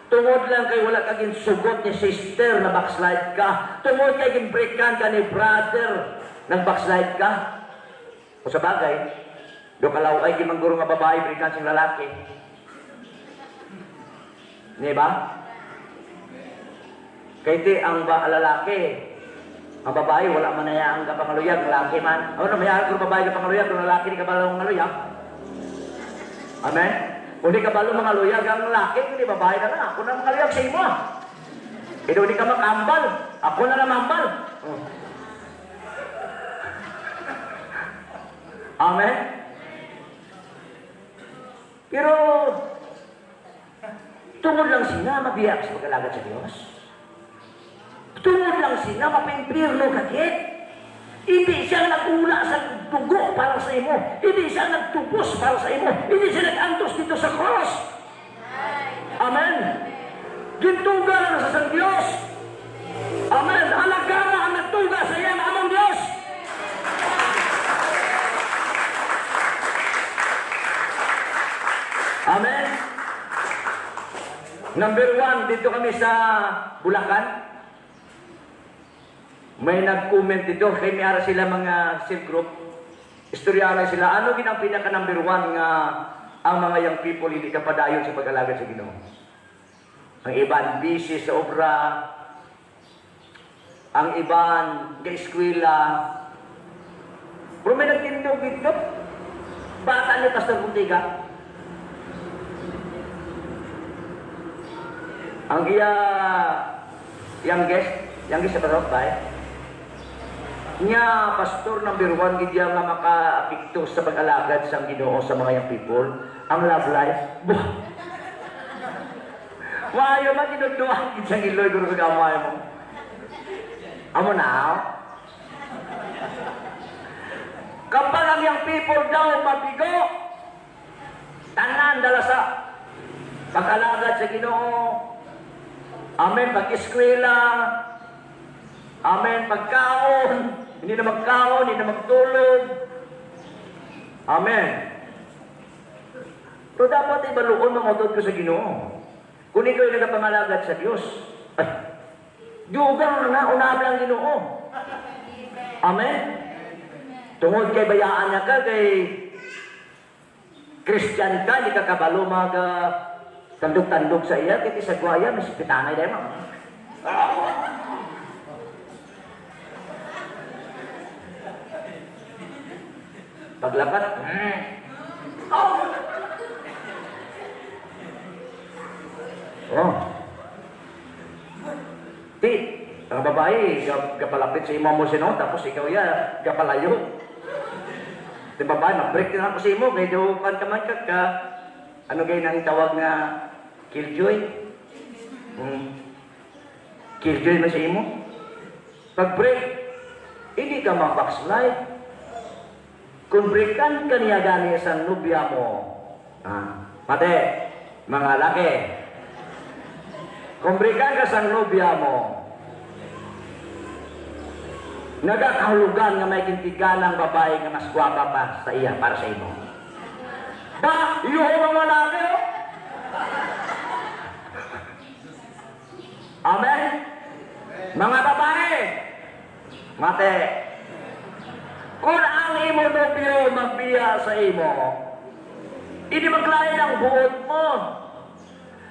tungod lang kay wala kag sugot ni sister na backslide ka, tungod kay ginbreakan ka ni brother nang backslide ka. O sa bagay, do kalaw ay gimangguro nga babae breakan sing lalaki. Di ba? Kay di ang lalaki, ang babae wala man na ang kapangaluyag, lalaki man. Ano mayaan kung babae kapangaluyag, kung lalaki di kabalo mangaluyag. Amen? Kung di kabalo mangaluyag ang lalaki, kung di babae na lang. Ako na mangaluyag sa imo. Ito di ka makambal. Ako na namambal. Amen? Pero, tungod lang sila mabiyak sa pag-alagad sa Diyos. Tungod lang sila mapimpirno kagit. Hindi siya nag-ula sa dugo para sa imo. Hindi siya nagtubos para sa imo. Hindi siya nag-antos dito sa cross. Amen? Gintuga na sa Diyos. Amen? Halaga na ang nagtuga sa iyang amang Diyos. Amen? Number 1, dito kami sa Bulacan. May nag-comment dito, kay may ara sila mga cell group. Istoryana sila, ano ginang pinaka number 1 nga ang mga young people hindi ka padayon sa pag-alagad sa Ginoo? Ang iban, busy sa obra. Ang iban, ka-eskwela. Pero may nagtindog dito. Bata ni Pastor Puntiga. Ang youngest sa barok ba Nya, pastor number 1, gidya nga maka-apikto sa pag-alagad sa Ginoo sa mga young people, ang love life. Maayo man ginuduan gid sa Iloy guro gamay mo. Amo na. Kapag ang young people daw mabigo, tanan dala sa pag-alagad sa Ginoo. Amen, pag-eskwela. Amen, pagkaon. Hindi na magkaon, hindi na magtulog. Amen. Pero dapat ibaluon mga utod ko sa Ginoo. Kung ikaw ay nagpamalagad sa Diyos, ay, dugang na unab lang Ginoo. Amen. Tungod kay bayaan niya ka, kay Christian ka, hindi ka kabalo tandog-tandog sa iya, kaya sa guaya, may sipitanay dahil mo. Paglapat, oh. Ti, ang babae, kapalapit sa imam mo sino, tapos ikaw ya, kapalayo. Di babae, mag-break din ako sa imo, kaya dupan ka man ka, ano kayo nang tawag na killjoy? Killjoy na sa imo. Pag-break, hindi ka mag-backslide. Kung breakan ka niya gani sa nubya mo, pati, mga laki, kung breakan ka sa nubya mo, nagakahulugan nga may kintigan ng babae nga mas gwapa pa sa iya para sa imo. Ba, yung mga laki, oh? Amen? Mga babae, mate, kung ang imo nobyo magbiya sa imo, hindi maglain ang buhod mo.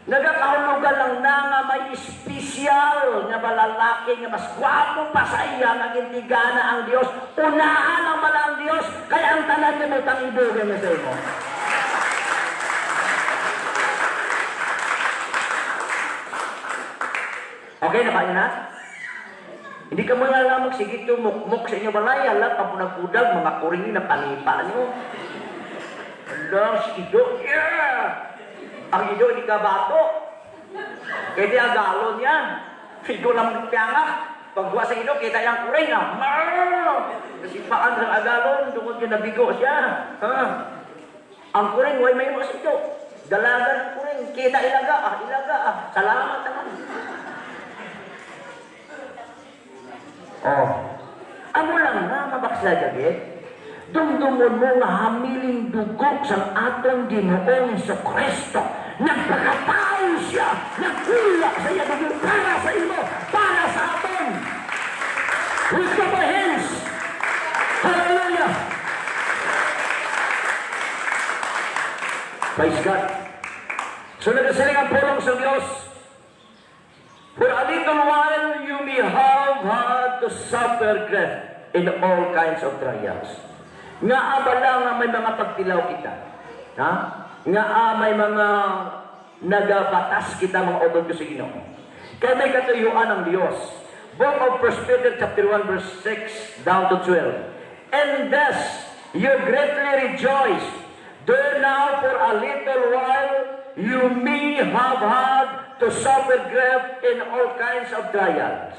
Nagakahulugan lang na nga may espesyal nga balalaki nga mas gwapo pa sa iya nga gintigana ang Diyos. Unahan ang malang Diyos, kaya ang tanan niyo mo tangibugan mo sa imo. Okay na ba yun, ha? Hindi ka muna lang magsigit yung mukmuk sa inyo balay. Alam, pamunag-udag, mga kuringin na panipa nyo. Alam, si Ido, yeah! Ang Ido, hindi ka bato. Kaya di ang galon yan. Ido lang magpiyangak. Pagbuha sa Ido, kita yung kuring, ha? Kasi paan ng agalon, doon yung nabigo siya. Ha? Ang kuring, way may mas ito. Dalagan ang kuring, kita ilaga salamat naman. Oh, amo lang na mabaksa gagit. Dumdumon mo nga hamiling dugog sa atong Ginoong Jesucristo. Nagpakatao siya, nagkula sa iya dugog para sa imo, para sa aton. Lift up our hands. Hallelujah. Praise God. So nagasiling ang pulong sa Diyos. For a little while you may have had to suffer grief in all kinds of trials. Nga abala nga may mga pagtilaw kita. Ha? Nga may mga nagabatas kita mga obod ko sa Ginoo. Kaya may katuyuan ng Diyos. Book of 1 Peter chapter 1 verse 6 down to 12. And thus you greatly rejoice, though now for a little while you may have had to suffer grief in all kinds of trials.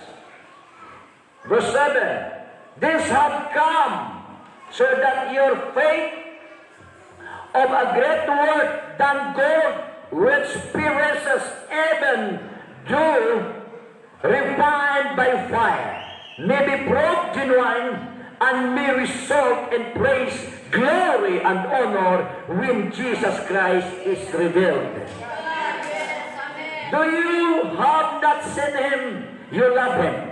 Verse 7. This hath come so that your faith of a great worth than gold, which perishes even though refined by fire, may be proved genuine and may result in praise, glory, and honor when Jesus Christ is revealed. Do you have not seen him? You love him.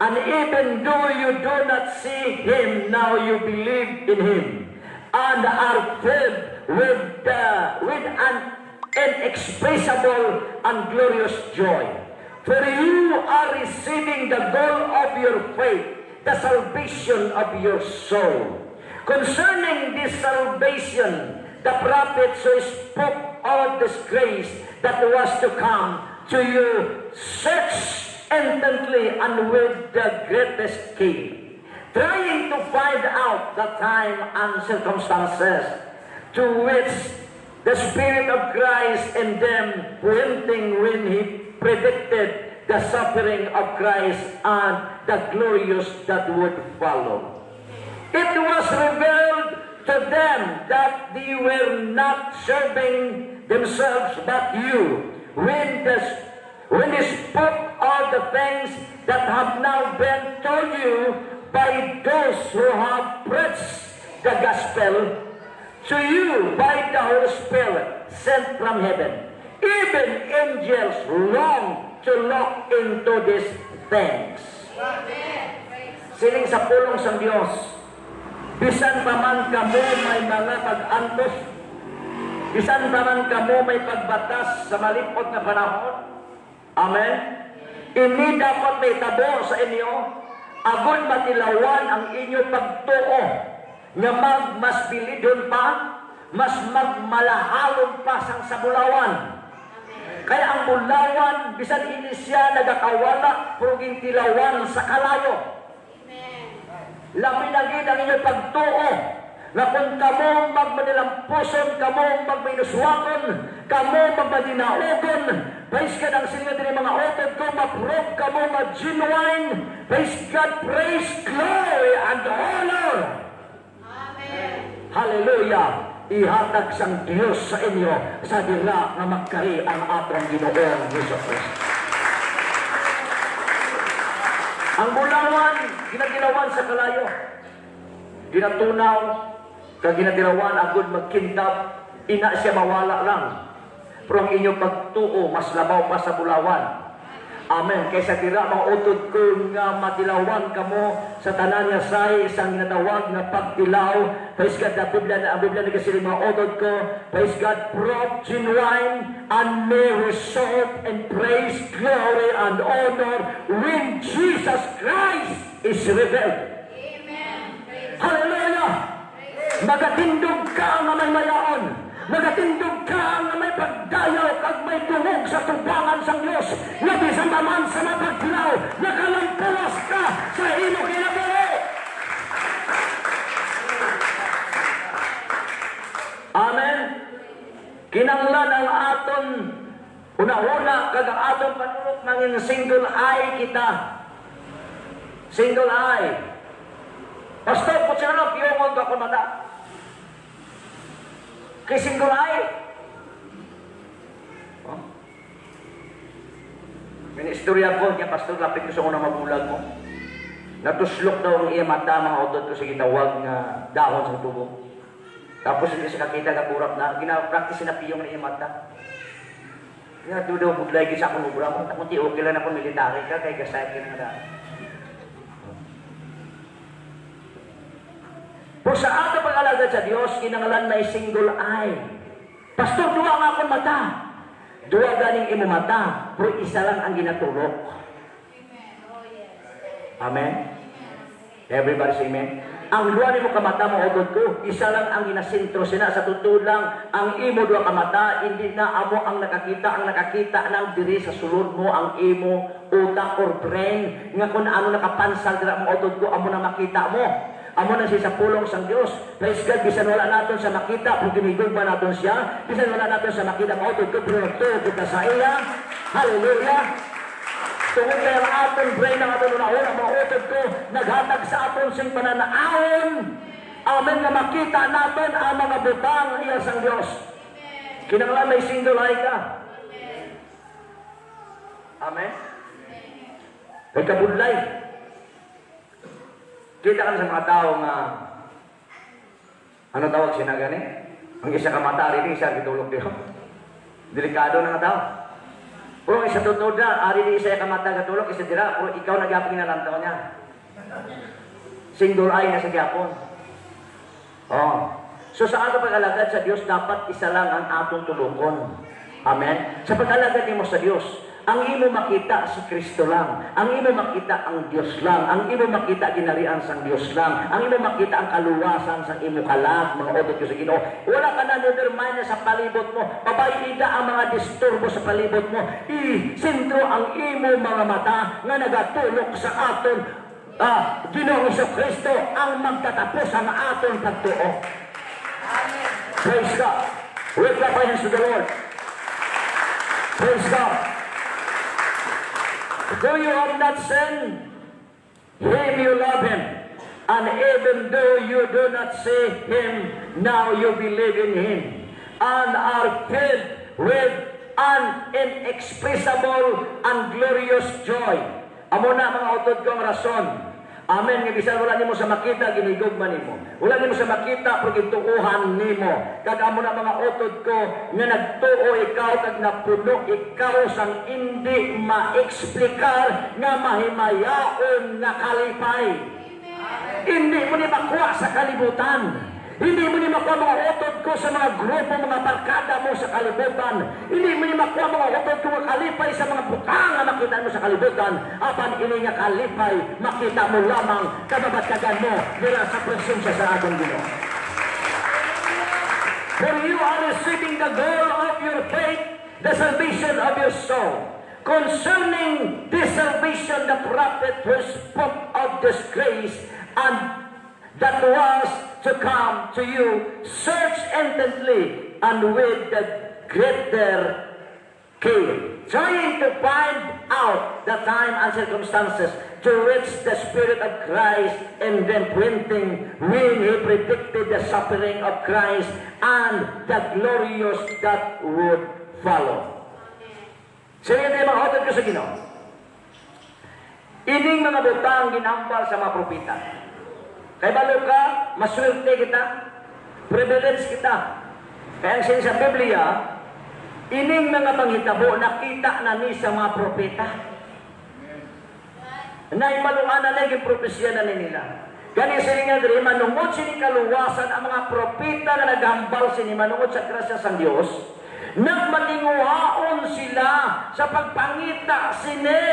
And even though you do not see him, now you believe in him and are filled with an inexpressible and glorious joy. For you are receiving the goal of your faith, the salvation of your soul. Concerning this salvation, the prophets who spoke of this grace that was to come to you search intently and with the greatest care, trying to find out the time and circumstances to which the Spirit of Christ in them pointing when he predicted the suffering of Christ and the glorious that would follow. It was revealed to them that they were not serving themselves but you, when they spoke of the things that have now been told you by those who have preached the gospel to you by the Holy Spirit sent from heaven. Even angels long to look into these things. Siling sa pulong sa Diyos, bisan pa man kamo may mga pag-antos, bisan pa man kamo may pagbatas sa malipot na panahon, amen? Ini dapat may tabo sa inyo, agud matilawan ang inyong pagtuo, nga mas bilidon pa, mas magmalahalon pa sang sabulawan. Kaya ang bulawan, bisan ini siya nagakawala, puruging tilawan sa kalayo. Labi lagi ang inyong pagtuo, na kung kamo magmanilampuson, kamo magminuswakon, kamo magmadinaogon, praise God ang sila din mga otod ko, ma-prove kamo ma-genuine, praise God, praise, glory, and honor. Amen. Hallelujah! Ihatag sang Diyos sa inyo sa dira nga magkari ang atong Ginoong Jesucristo. Ang bulawan, ginaginawan sa kalayo. Ginatunaw, kaginaginawan, agud magkintab, ina siya mawala lang. Pero ang inyong pagtuo, mas labaw pa sa bulawan. Amen. Kaysa tira, mga utod ko nga matilawan kamo sa tanan nga say isang natawag nga pagtilaw. Praise God, ang Biblia nagkasili mga utod ko. Praise God, prove genuine and may result in praise, glory, and honor when Jesus Christ is revealed. Amen. Hallelujah! Magatindog ka nga may mayaon. Magatindog ka nga may pagdayaw kag may tungog sa tubangan sang Dios. Nga bisan naman sa mapagtilaw, nakalampulas ka sa imo kinabuhi. Amen. Kinanglan ang aton una-una kag ang aton panulot mangin single eye kita. Single eye. Pastor, po siya na, piyongon ka kumata. Kay single eye. Oh. Ministorya ko, niya pastor, lapit ko sa unang mabulag mo. Natuslok daw ang iya mata, mga udod ko sa gitawag nga dahon sa tubo. Tapos hindi siya kakita ka burap na, gina-practice na piyong na iya mata. Kaya doon daw budlay sa akong ubra mo, takunti okay lang ako military ka, kaya gasay ka na. Pero sa ato pag-alagad sa Diyos, kinangalan na single eye. Pastor, duwa nga akong mata. Duwa ganing imo mata, pero isa lang ang ginatulok. Amen? Everybody say amen? Ang duwa ni mo kamata mo, odod ko, isa lang ang ginasintro sina. Sa totoo lang, ang imo duwa kamata, hindi na amo ang nakakita ng diri sa sulod mo, ang imo utak or brain, nga kung ano nakapansal dira mo, odod ko, amo na makita mo. Amo na siya sa pulong sang Diyos. Praise God, bisan wala natin sa makita, kung ginigog ba natin siya, bisan wala natin sa makita, mo, odod ko, pero nagtuo kita sa iya. Hallelujah! Tungkol kaya ang aton brain ng aton unahon, ang mga utod ko, naghatag sa aton sing pananaon. Amen, na makita natin ang mga butang iya sang Diyos. Kinanglan may single eye ka. Amen? May kabudlay. Kita ka sa mga tao nga, ano tawag siya na gani? Ang isa ka mata, rin isa kitulog diyo. Delikado na nga tao. Pero isa tutod na, ari ni isa ka mata katulog, isa dira, pero ikaw nagyapon na lang taon niya. Single eye na sa gyapon. Oh. So sa ato pag-alagad sa Diyos, dapat isa lang ang atong tulungon. Amen? Sa pag-alagad mo sa Diyos, ang imo makita si Kristo lang. Ang imo makita ang Diyos lang. Ang imo makita ginarian sang Diyos lang. Ang imo makita ang kaluwasan sang imo kalag, mga odot ko sa Ginoo. Wala ka na determine na sa palibot mo. Pabayida ang mga disturbo sa palibot mo. Sentro ang imo mga mata nga nagatulok sa aton Ginoong Kristo ang magtatapos ang aton pagtuo. Praise God. Lift up our hands to the Lord. Praise God. Though you have not seen Him, you love Him. And even though you do not see Him, now you believe in Him. And are filled with an inexpressible and glorious joy. Amo na mga utod kong rason. Amen. Nga bisan wala nimo sa makita, ginigugman nimo. Wala nimo sa makita, pero gituuhan nimo. Kag amo na mga utod ko, nga nagtuo ikaw, kag napuno ikaw sang hindi ma-eksplikar, nga mahimayaon na kalipay. Hindi mo ni makuha sa kalibutan. Hindi mo ni makuha mga utod ko sa mga grupo, mga barkada mo sa kalibutan. Hindi mo ni makuha mga utod ko mga kalipay sa mga butang na makita mo sa kalibutan. Apan ini nga kalipay, makita mo lamang kababatagan mo nila sa presensya sa atong Ginoo. For you are receiving the goal of your faith, the salvation of your soul. Concerning this salvation, the prophet who spoke of this grace and that was to come to you, search intently and with the greater care, trying to find out the time and circumstances to which the Spirit of Christ in them pointing when He predicted the suffering of Christ and the glorious that would follow. Sige tayo mga hotod ko sa Ginoo. Ining mga butang ginambal sa mga propita. Kaya balo ka, maswerte kita, privilege kita. Kaya ang sa Biblia, ining mga panghitabo, nakita na ni sa mga propeta. Naimaluan na naging propesya na nila. Gani sila nga diri, manungod sini kaluwasan ang mga propeta na naghambal sini, manungod sa grasya sa Diyos, nagmatinguhaon sila sa pagpangita sini,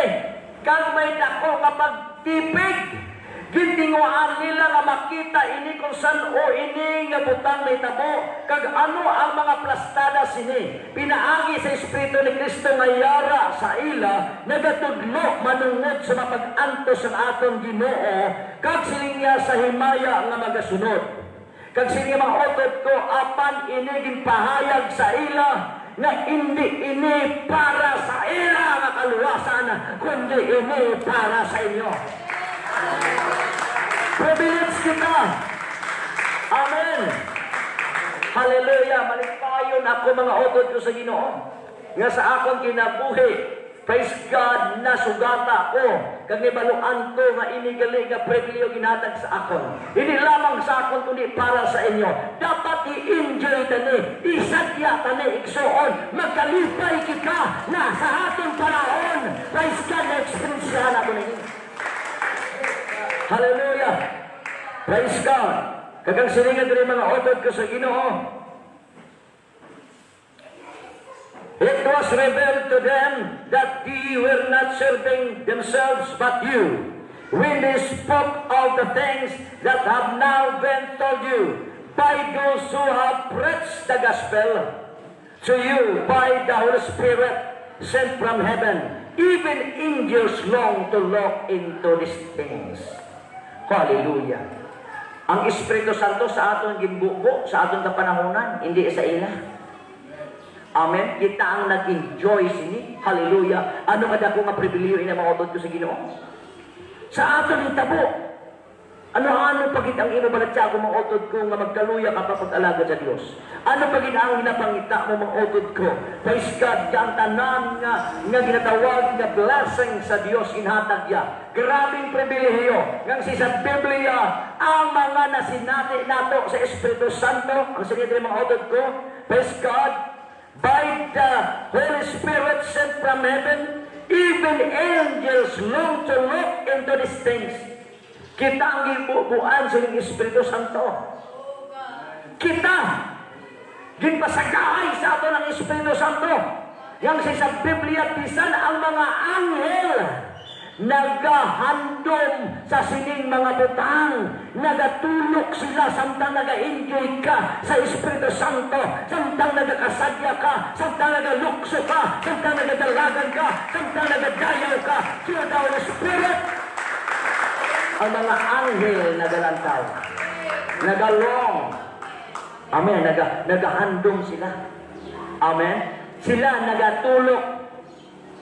kang may dako nga pagtipig. Gintinguan nila nga makita ini kung saan o ini nga butang may tabo, kag ano ang mga plastada sini. Pinaagi sa Espiritu ni Kristo nga yara sa ila, nagatudlo manungod sa mapag-antos ng atong Ginoo, kag silinya sa himaya nga magasunod. Kag silinya mga otot ko, apan ini ginpahayag sa ila, na hindi ini para sa ila nga kaluwasan, kundi ini para sa inyo. Privilege kita. Amen. Hallelujah! Malipayon ako mga utod ko sa Ginoo. Nga sa akong kinabuhi, praise God, nasugata ko. Kag nibaluan ko nga inigali nga pribileo ginatag sa akon. Hindi lamang sa akon, kundi para sa inyo. Dapat i-enjoy tani, isadya tani, igsuon, magkalipay kita na sa ating paraon. Praise God, na-experience ako na yun. Hallelujah! Praise God! Kagang siningan rin mga utod ko sa Ginoo. It was revealed to them that they were not serving themselves but you. When they spoke of the things that have now been told you by those who have preached the gospel to you by the Holy Spirit sent from heaven, even angels long to look into these things. Hallelujah. Ang Espiritu Santo sa aton gimbubo, sa aton kapanahonan, hindi sa ila. Amen. Kita ang nag-enjoy sini. Hallelujah. Ano kada ko nga pribilehyo ina mga utod ko sa Ginoo? Sa aton hitabo. Ano pagit ang imo balatya ko mga utod ko nga magkaluya ka pag-alaga sa Dios? Ano pagit ang hinapangita mo mga utod ko? Praise God, ang tanan nga ginatawag nga blessing sa Dios inhatag ya. Grabing pribilehyo ngang sa Biblia ang mga nasinati nato sa Espiritu Santo, ang sinidri mga utod ko. Praise God. By the Holy Spirit sent from heaven, even angels long to look into these things. Kita ang gibubuan sa Espiritu Santo. Kita, ginpasagahay sa ato ng Espiritu Santo. Yang sa Biblia, bisan ang mga anghel nagahandom sa sining mga butang, nagatulok sila samtang naga-enjoy ka sa Espiritu Santo, samtang nagakasadya ka, samtang nagalukso ka, samtang nagadalagan ka, samtang nagadayaw ka, through the Holy Spirit. Ang mga anghel nagalantaw, nagalong, amen, nagahandom sila, amen, sila nagatulok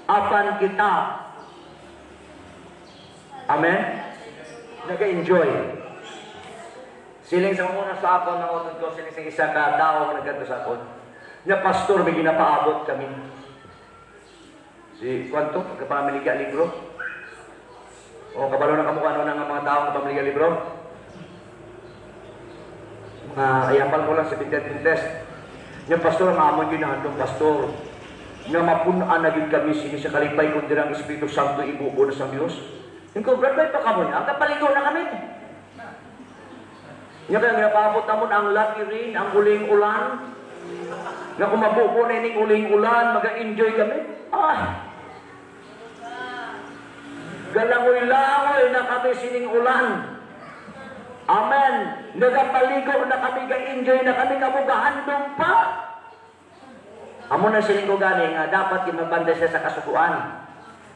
apan kita. Amen? Nag-enjoy. Siling sa muna sa akon ng utod ko, siling sa isa ka tao na nagkanto sa akon. Nga pastor, may ginapaabot kami. Si Kwanto, kapamiliga libro. O kabalo na kamukha ng mga tao kapamiliga libro. Ayapal ko lang sa pintet-pintes. Nga pastor, ang amon yun na pastor. Nga mapunaan na din kami sa kalipay kundi ang Espiritu Santo ibubo na sa Diyos. Yung kubrat ba ito kamo niya? Ang kapaligo na kami. Nga kaya napapot naman ang lucky rain, ang uling ulan. Nga kumabubo na yung uling ulan, mag-enjoy kami. Galangoy-langoy na kami sining ulan. Amen. Nagapaligo na kami, ga-enjoy na kami, kamugahandong pa. Amo na siling ko gani nga dapat kimabanda siya sa kasukuan.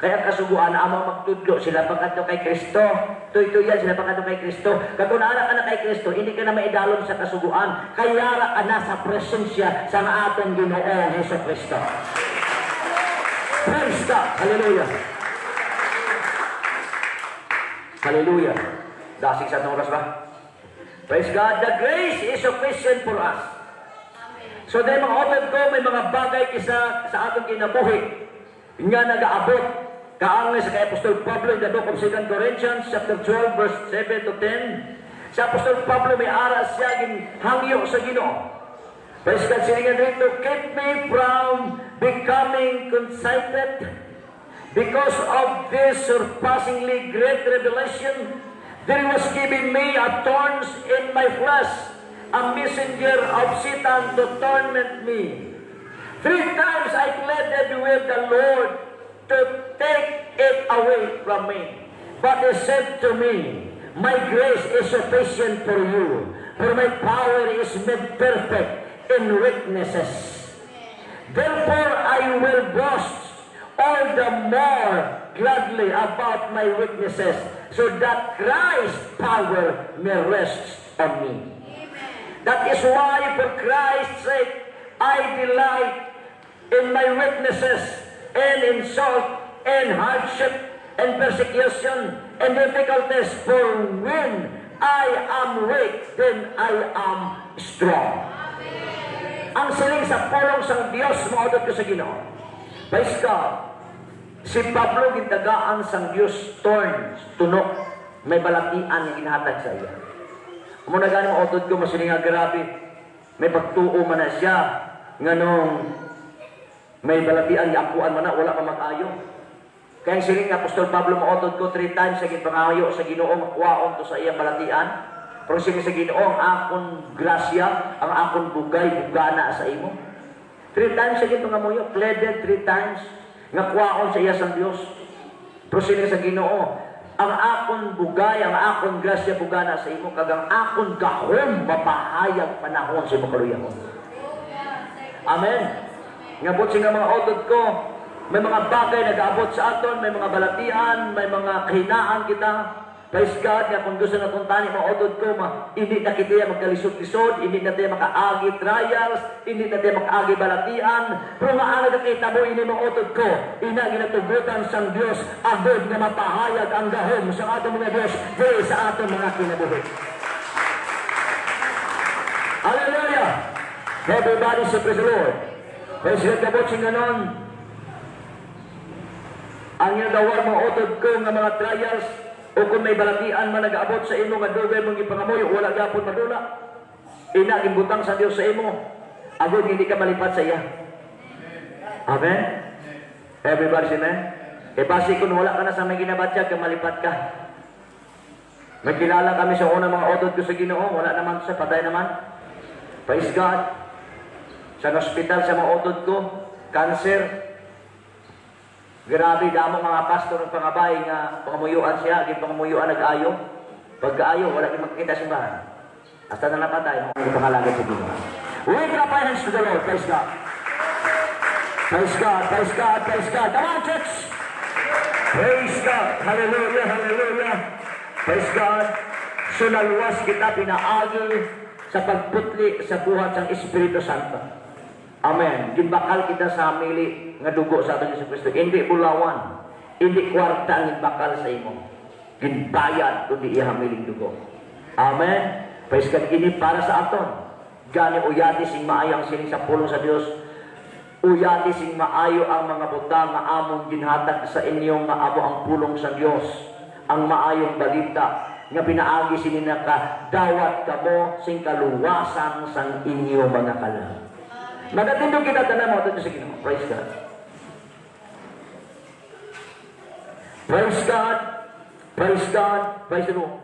Kaya kasuguan na amang magtudlo sila pagkato kay Kristo. Tuy-tuyan sila pagkato kay Kristo. Katunara ka na kay Kristo, hindi ka na maidalom sa kasuguan. Kaya ka na sa presensya sa ating Ginoong Hesus Kristo. Praise God! Hallelujah! Hallelujah! Dasig sa oras ba? Praise God! The grace is sufficient for us. So dahil mga otod ko, may mga bagay isa sa ating kinabuhi nga nag-aabot. Kaang sa kay Apostol Pablo in the book of 2 Corinthians chapter 12 verse 7 to 10. Sa Apostol Pablo may aras siya hangyo sa Ginoo. Praise God, siningan rin to keep me from becoming conceited because of this surpassingly great revelation. There was given me a thorns in my flesh, a messenger of Satan to torment me. 3 times I pleaded with the Lord to take it away from me. But he said to me, my grace is sufficient for you, for my power is made perfect in weaknesses. Therefore I will boast all the more gladly about my weaknesses, so that Christ's power may rest on me. That is why for Christ's sake I delight in my weaknesses and insult and hardship and persecution and difficulties, for when I am weak, then I am strong. Ang siling sa pulong sang Dios maudot ko sa Ginoo. Praise God. Si Pablo gintagaan sang Dios thorns, tunok, may balatian nga ginhatag sa iya. Muna gani maudot ko masiling nga grabe. May pagtuo man na siya nganong may balatian nga apuan man na wala pa mag-ayo. Kaya ang siling nga Apostol Pablo maudot ko 3 times sa ginpangayo sa Ginoo makuwaon to sa iyang balatian. Pero sige sa Ginoo, ang akong grasya, ang akong bugay, bugana sa imo. 3 times sa ginpangamuyo, pleaded 3 times, nga kuwaon sa iya sang Dios. Pero sige sa Ginoo, ang akong bugay, ang akong grasya, bugana sa imo, kagang akong gahom, mapahayag panahon sa imo kaluyahon. Amen. Nga po nga mga odod ko, may mga bagay nag-aabot sa aton, may mga balatian, may mga kahinaan kita. Praise God, nga kung gusto na kuntani, maudod ko, hindi na kita magkalisod-lisod, hindi na tayo makaagi trials, hindi na tayo makaagi balatian, pero nga ala nakita mo, hindi maudod ko, ina ginatugutan sang Diyos, agod na mapahayag ang gahom sa atong mga Diyos, dahil sa atong mga kinabuhi. Hallelujah! Everybody say praise the Lord. Praise God, kabotsing ganon. Ang yung dawar maudod ko nga mga trials, o kung may balatian man nag-aabot sa imo nga dugay mong ipangamoy wala gyapon madula. Ina gimbutang sa Dios sa imo. Agud hindi ka malipat sa iya. Amen. Everybody say amen. E basi kung wala ka na sa may ginabatyag ka malipat ka. Nagkilala kami sa unang mga odod ko sa Ginoo, wala naman sa patay naman. Praise God. Sa hospital sa mga odod ko, cancer. Grabe damo mga pastor ng pangabay nga pangamuyuan siya, gid pangamuyuan nag-ayo. Pagkaayo wala gyud makita simbahan. Hasta na napatay mo ang pangalagad sa Ginoo. We clap our hands to the Lord. Praise God. Praise God, praise God, praise God. Come on, church. Praise God. Hallelujah, hallelujah. Praise God. So naluwas kita pinaagi sa pagputli sa buhat ng Espiritu Santo. Amen. Ginbakal kita sa mili nga dugo sa aton Jesu Kristo. Hindi bulawan, hindi kwarta ang ginbakal sa imo. Ginbayad kundi iya miling dugo. Amen. Praise God, kini para sa aton. Gani uyati sing maayo ang sining sa pulong sa Dios. Uyati sing maayo ang mga butang nga amon ginhatag sa inyo nga amo ang pulong sa Dios. Ang maayong balita nga pinaagi sini naka dawat kamo sing kaluwasan sang inyo mga kalang. Magatindog kita tanan mo ato sa Ginoo. Praise God. Praise God. Praise God. Praise the Lord.